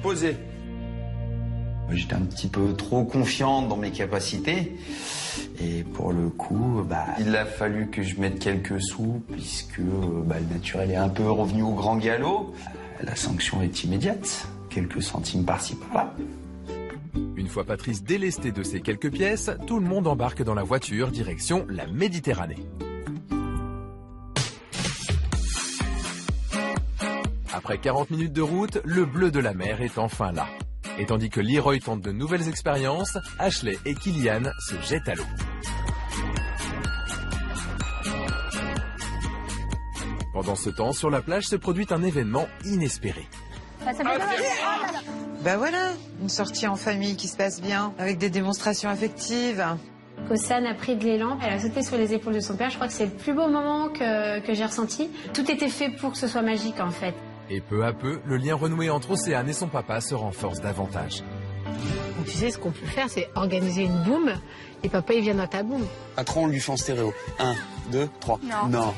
Posé. J'étais un petit peu trop confiante dans mes capacités. Et pour le coup, il a fallu que je mette quelques sous, puisque le naturel est un peu revenu au grand galop. La sanction est immédiate. Quelques centimes par-ci, par-là. Une fois Patrice délesté de ses quelques pièces, tout le monde embarque dans la voiture direction la Méditerranée. Après 40 minutes de route, le bleu de la mer est enfin là. Et tandis que Leroy tente de nouvelles expériences, Ashley et Kylian se jettent à l'eau. Pendant ce temps, sur la plage se produit un événement inespéré. Bah voilà, une sortie en famille qui se passe bien, avec des démonstrations affectives. Océane a pris de l'élan, elle a sauté sur les épaules de son père. Je crois que c'est le plus beau moment que j'ai ressenti. Tout était fait pour que ce soit magique en fait. Et peu à peu, le lien renoué entre Océane et son papa se renforce davantage. Donc, tu sais, ce qu'on peut faire, c'est organiser une boum, et papa, il vient dans ta boum. À 3, on lui fait en stéréo. 1, 2, 3. Non.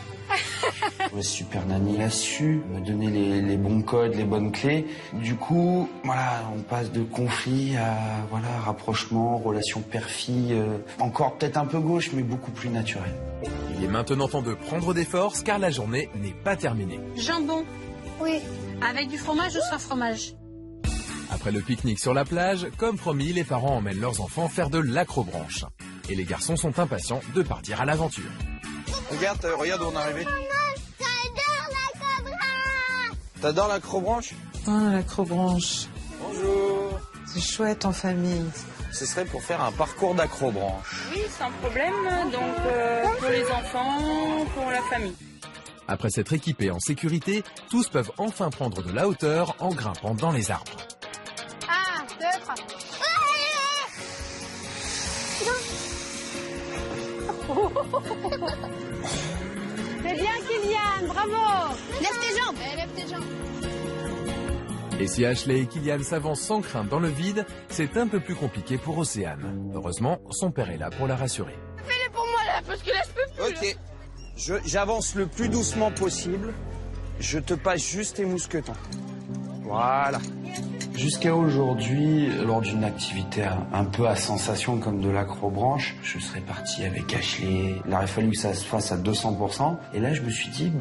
Le Super Nanny a su me donner les bons codes, les bonnes clés. Du coup, voilà, on passe de conflit à rapprochement, relation père-fille. Encore peut-être un peu gauche, mais beaucoup plus naturel. Il est maintenant temps de prendre des forces, car la journée n'est pas terminée. Jambon. Oui. Avec du fromage ou sans fromage? Après le pique-nique sur la plage, comme promis, les parents emmènent leurs enfants faire de l'acrobranche. Et les garçons sont impatients de partir à l'aventure. Regarde où on est arrivé. J'adore l'acrobranche. T'adores l'acrobranche? Ah, l'acrobranche. Bonjour. C'est chouette en famille. Ce serait pour faire un parcours d'acrobranche. Oui, sans problème. Donc, pour les enfants, pour la famille. Après s'être équipés en sécurité, tous peuvent enfin prendre de la hauteur en grimpant dans les arbres. 1, 2, 3. C'est bien, Kylian, bravo. Lève tes jambes. Lève tes jambes. Et si Ashley et Kylian s'avancent sans crainte dans le vide, c'est un peu plus compliqué pour Océane. Heureusement, son père est là pour la rassurer. Fais-le pour moi là, parce que là je peux plus. Ok, j'avance le plus doucement possible. Je te passe juste tes mousquetons. Voilà. Jusqu'à aujourd'hui, lors d'une activité un peu à sensation comme de l'acrobranche, je serais parti avec Ashley. Il aurait fallu que ça se fasse à 200%. Et là, je me suis dit,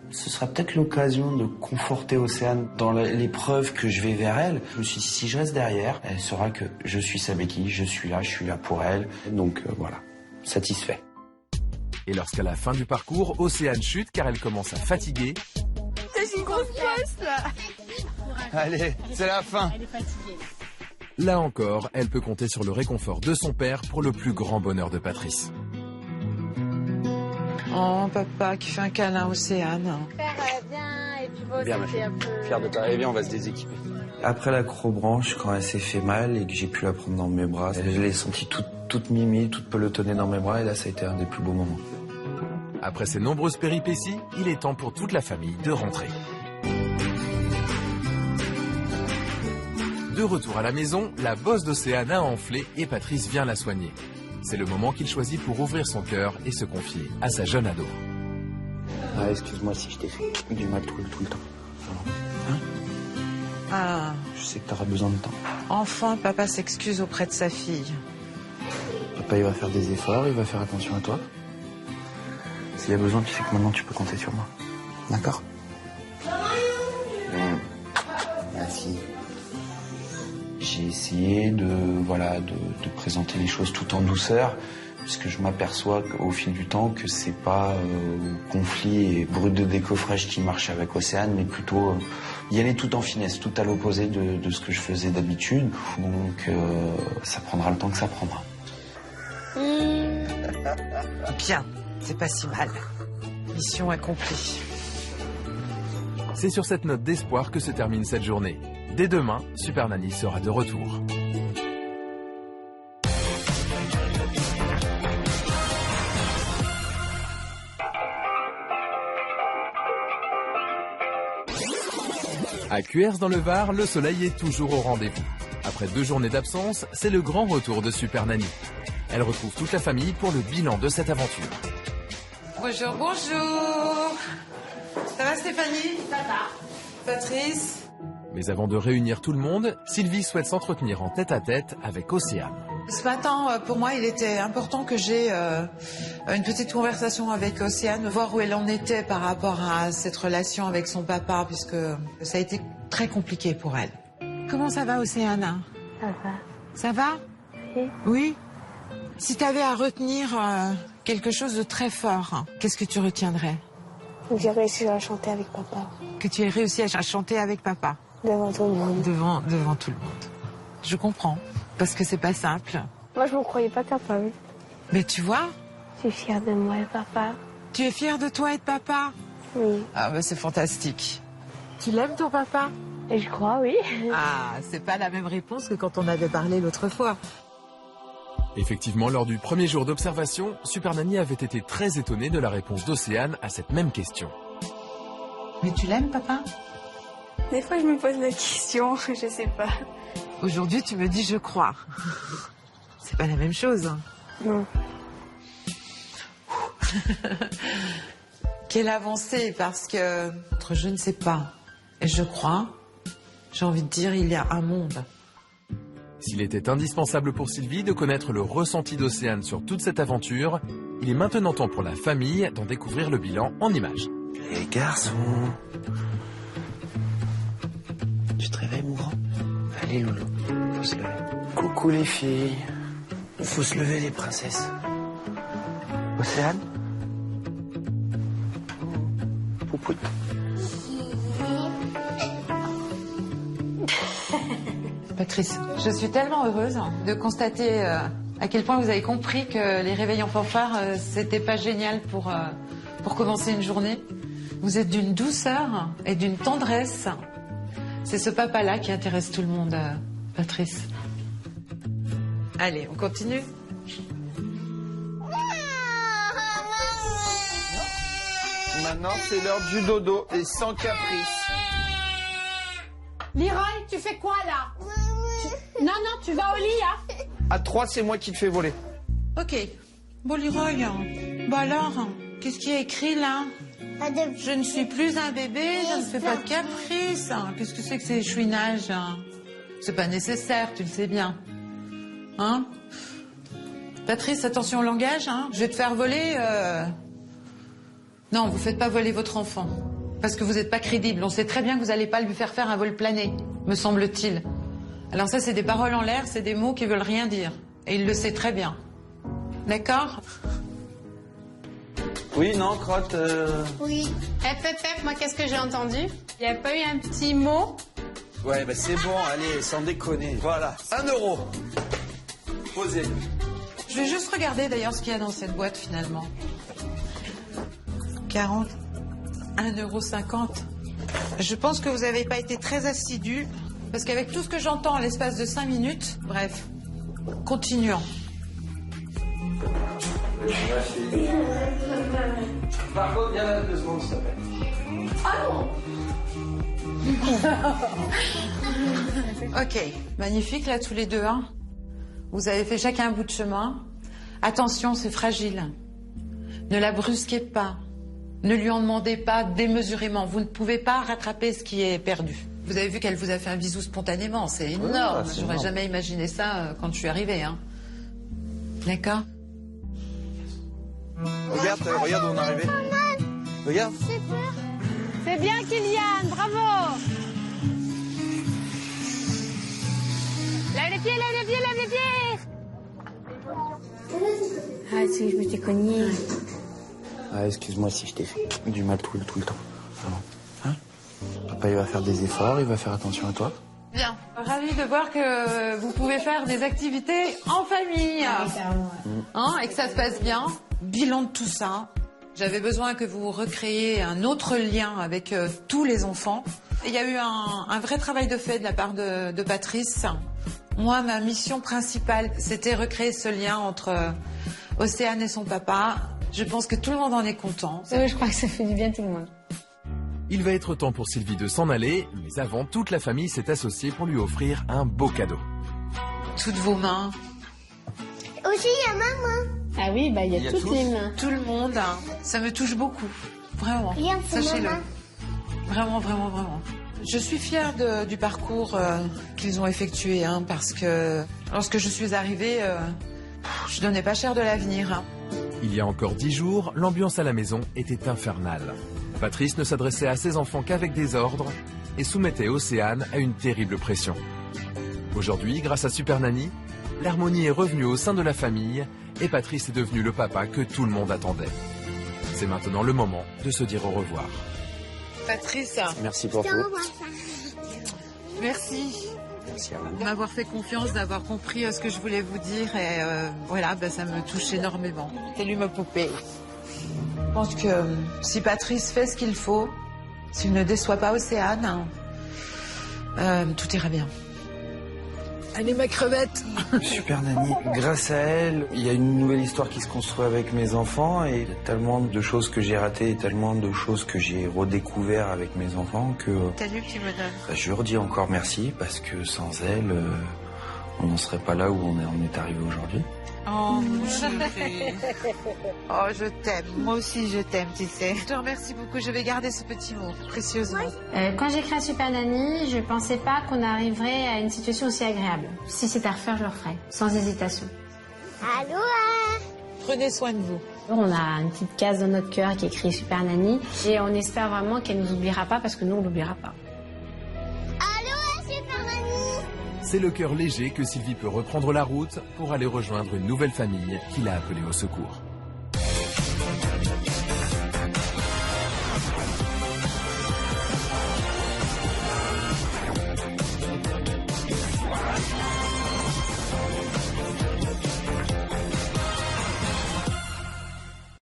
ce sera peut-être l'occasion de conforter Océane dans l'épreuve que je vais vers elle. Je me suis dit, si je reste derrière, elle saura que je suis sa béquille, je suis là pour elle. Donc voilà, satisfait. Et lorsqu'à la fin du parcours, Océane chute car elle commence à fatiguer. C'est une grosse poste là. Allez, c'est la fin. Elle est fatiguée. Là encore, elle peut compter sur le réconfort de son père pour le plus grand bonheur de Patrice. Oh, papa qui fait un câlin à Océane. Père, viens, et puis vous, Bien, c'était un peu... Fier de toi. Allez, viens, on va se déséquiper. Après l'acrobranche, quand elle s'est fait mal et que j'ai pu la prendre dans mes bras, je l'ai sentie toute mimi, toute pelotonnée dans mes bras, et là, ça a été un des plus beaux moments. Après ces nombreuses péripéties, il est temps pour toute la famille de rentrer. De retour à la maison, la bosse d'Océane a enflé et Patrice vient la soigner. C'est le moment qu'il choisit pour ouvrir son cœur et se confier à sa jeune ado. Ah, excuse-moi si je t'ai fait du mal tout le temps. Hein? Ah, je sais que t'auras besoin de temps. Enfin, papa s'excuse auprès de sa fille. Papa, il va faire des efforts, il va faire attention à toi. S'il y a besoin, tu sais que maintenant tu peux compter sur moi. D'accord? Merci. J'ai essayé de présenter les choses tout en douceur, puisque je m'aperçois au fil du temps que c'est pas conflit et brut de décoffrage qui marche avec Océane, mais plutôt y aller tout en finesse, tout à l'opposé de ce que je faisais d'habitude. Donc ça prendra le temps que ça prendra. Bien, c'est pas si mal. Mission accomplie. C'est sur cette note d'espoir que se termine cette journée. Dès demain, Super Nanny sera de retour. À Cuers dans le Var, le soleil est toujours au rendez-vous. Après 2 journées d'absence, c'est le grand retour de Super Nanny. Elle retrouve toute la famille pour le bilan de cette aventure. Bonjour, bonjour. Ça va Stéphanie? Ça va. Patrice? Mais avant de réunir tout le monde, Sylvie souhaite s'entretenir en tête-à-tête avec Océane. Ce matin, pour moi, il était important que j'ai une petite conversation avec Océane, voir où elle en était par rapport à cette relation avec son papa, puisque ça a été très compliqué pour elle. Comment ça va, Océane? Ça va. Ça va? Oui. Oui. Si tu avais à retenir quelque chose de très fort, qu'est-ce que tu retiendrais? J'ai réussi à chanter avec papa. Que tu aies réussi à chanter avec papa? Devant tout le monde. Devant tout le monde. Je comprends, parce que c'est pas simple. Moi, je ne me croyais pas capable. Mais tu vois? Je suis fière de moi et papa. Tu es fière de toi et de papa? Oui. Ah bah c'est fantastique. Tu l'aimes ton papa? Et je crois, oui. Ah, c'est pas la même réponse que quand on avait parlé l'autre fois. Effectivement, lors du premier jour d'observation, Super Nanny avait été très étonnée de la réponse d'Océane à cette même question. Mais tu l'aimes, papa? Des fois, je me pose la question, je sais pas. Aujourd'hui, tu me dis je crois. C'est pas la même chose. Non. Quelle avancée, parce que je ne sais pas. Et je crois, j'ai envie de dire, il y a un monde. S'il était indispensable pour Sylvie de connaître le ressenti d'Océane sur toute cette aventure, il est maintenant temps pour la famille d'en découvrir le bilan en images. Les garçons. Tu te réveilles, mon grand? Allez, Loulou, faut se lever. Coucou les filles. Faut se lever, les princesses. Océane? Poupoute. Patrice, je suis tellement heureuse de constater à quel point vous avez compris que les réveils en fanfare, c'était pas génial pour commencer une journée. Vous êtes d'une douceur et d'une tendresse. C'est ce papa-là qui intéresse tout le monde, Patrice. Allez, on continue? Maintenant, c'est l'heure du dodo et sans caprice. Leroy, tu fais quoi là? Non, tu vas au lit, hein? À 3, c'est moi qui te fais voler. Ok. Bon, Leroy, bah alors, qu'est-ce qui est écrit là? Je ne suis plus un bébé, je ne fais pas de caprice. Qu'est-ce que c'est que ces chouinages? C'est pas nécessaire, tu le sais bien. Hein? Patrice, attention au langage, hein? Je vais te faire voler... Non, vous faites pas voler votre enfant. Parce que vous n'êtes pas crédible. On sait très bien que vous n'allez pas lui faire un vol plané, me semble-t-il. Alors ça, c'est des paroles en l'air, c'est des mots qui veulent rien dire. Et il le sait très bien. D'accord? Oui, non, Crotte Oui. Moi, qu'est-ce que j'ai entendu? Il n'y a pas eu un petit mot? Ouais, bah c'est bon, allez, sans déconner. Voilà, 1 €. Posez. Je vais juste regarder d'ailleurs ce qu'il y a dans cette boîte finalement. 40, 1,50 €. Je pense que vous n'avez pas été très assidus, parce qu'avec tout ce que j'entends en l'espace de 5 minutes, bref, continuons. Par contre, viens là 2 secondes, s'il te plaît. Ok, magnifique là tous les deux, hein. Vous avez fait chacun un bout de chemin. Attention, c'est fragile. Ne la brusquez pas. Ne lui en demandez pas démesurément. Vous ne pouvez pas rattraper ce qui est perdu. Vous avez vu qu'elle vous a fait un bisou spontanément. C'est énorme. Ouais, J'aurais jamais imaginé ça quand je suis arrivée. Hein. D'accord. Regarde où on est arrivé. Regarde. C'est bien, Kylian, bravo. Lève les pieds, lève les pieds, lève les pieds. Ah, tu sais, je m'étais cognée. Ah, excuse-moi si je t'ai fait du mal tout le temps. Vraiment. Hein? Papa, il va faire des efforts, il va faire attention à toi. Bien. Ravi de voir que vous pouvez faire des activités en famille. Hein, et que ça se passe bien. Bilan de tout ça. J'avais besoin que vous recréiez un autre lien avec tous les enfants. Il y a eu un vrai travail de fait de la part de Patrice. Moi, ma mission principale, c'était recréer ce lien entre Océane et son papa. Je pense que tout le monde en est content. Oui, je crois que ça fait du bien à tout le monde. Il va être temps pour Sylvie de s'en aller, mais avant, toute la famille s'est associée pour lui offrir un beau cadeau. Toutes vos mains. Aussi, il y a maman. Ah oui, bah il y a toutes les mains. Tout le monde. Hein. Ça me touche beaucoup. Vraiment. Sachez-le. Vraiment. Je suis fière du parcours qu'ils ont effectué, hein, parce que lorsque je suis arrivée, je donnais pas cher de l'avenir. Hein. Il y a encore 10 jours, l'ambiance à la maison était infernale. Patrice ne s'adressait à ses enfants qu'avec des ordres et soumettait Océane à une terrible pression. Aujourd'hui, grâce à Super Nanny, l'harmonie est revenue au sein de la famille et Patrice est devenu le papa que tout le monde attendait. C'est maintenant le moment de se dire au revoir. Patrice, merci pour tout. Merci. Merci à vous. De m'avoir fait confiance, d'avoir compris ce que je voulais vous dire et voilà, ça me touche énormément. T'es lui ma poupée. Je pense que si Patrice fait ce qu'il faut, s'il ne déçoit pas Océane, tout ira bien. Elle est ma crevette. Super Nanny, grâce à elle, il y a une nouvelle histoire qui se construit avec mes enfants et il y a tellement de choses que j'ai ratées, tellement de choses que j'ai redécouvert avec mes enfants que... Salut petit bonhomme. Je lui redis encore merci parce que sans elle, on n'en serait pas là où on est arrivé aujourd'hui. Oh, mon chéri. Oh, je t'aime. Moi aussi, je t'aime, tu sais. Je te remercie beaucoup. Je vais garder ce petit mot, précieusement. Quand j'ai créé Super Nanny, je pensais pas qu'on arriverait à une situation aussi agréable. Si c'était à refaire, je le referais, sans hésitation. Allô. Prenez soin de vous. On a une petite case dans notre cœur qui est écrit Super Nanny et on espère vraiment qu'elle nous oubliera pas parce que nous, on l'oubliera pas. C'est le cœur léger que Sylvie peut reprendre la route pour aller rejoindre une nouvelle famille qui l'a appelée au secours.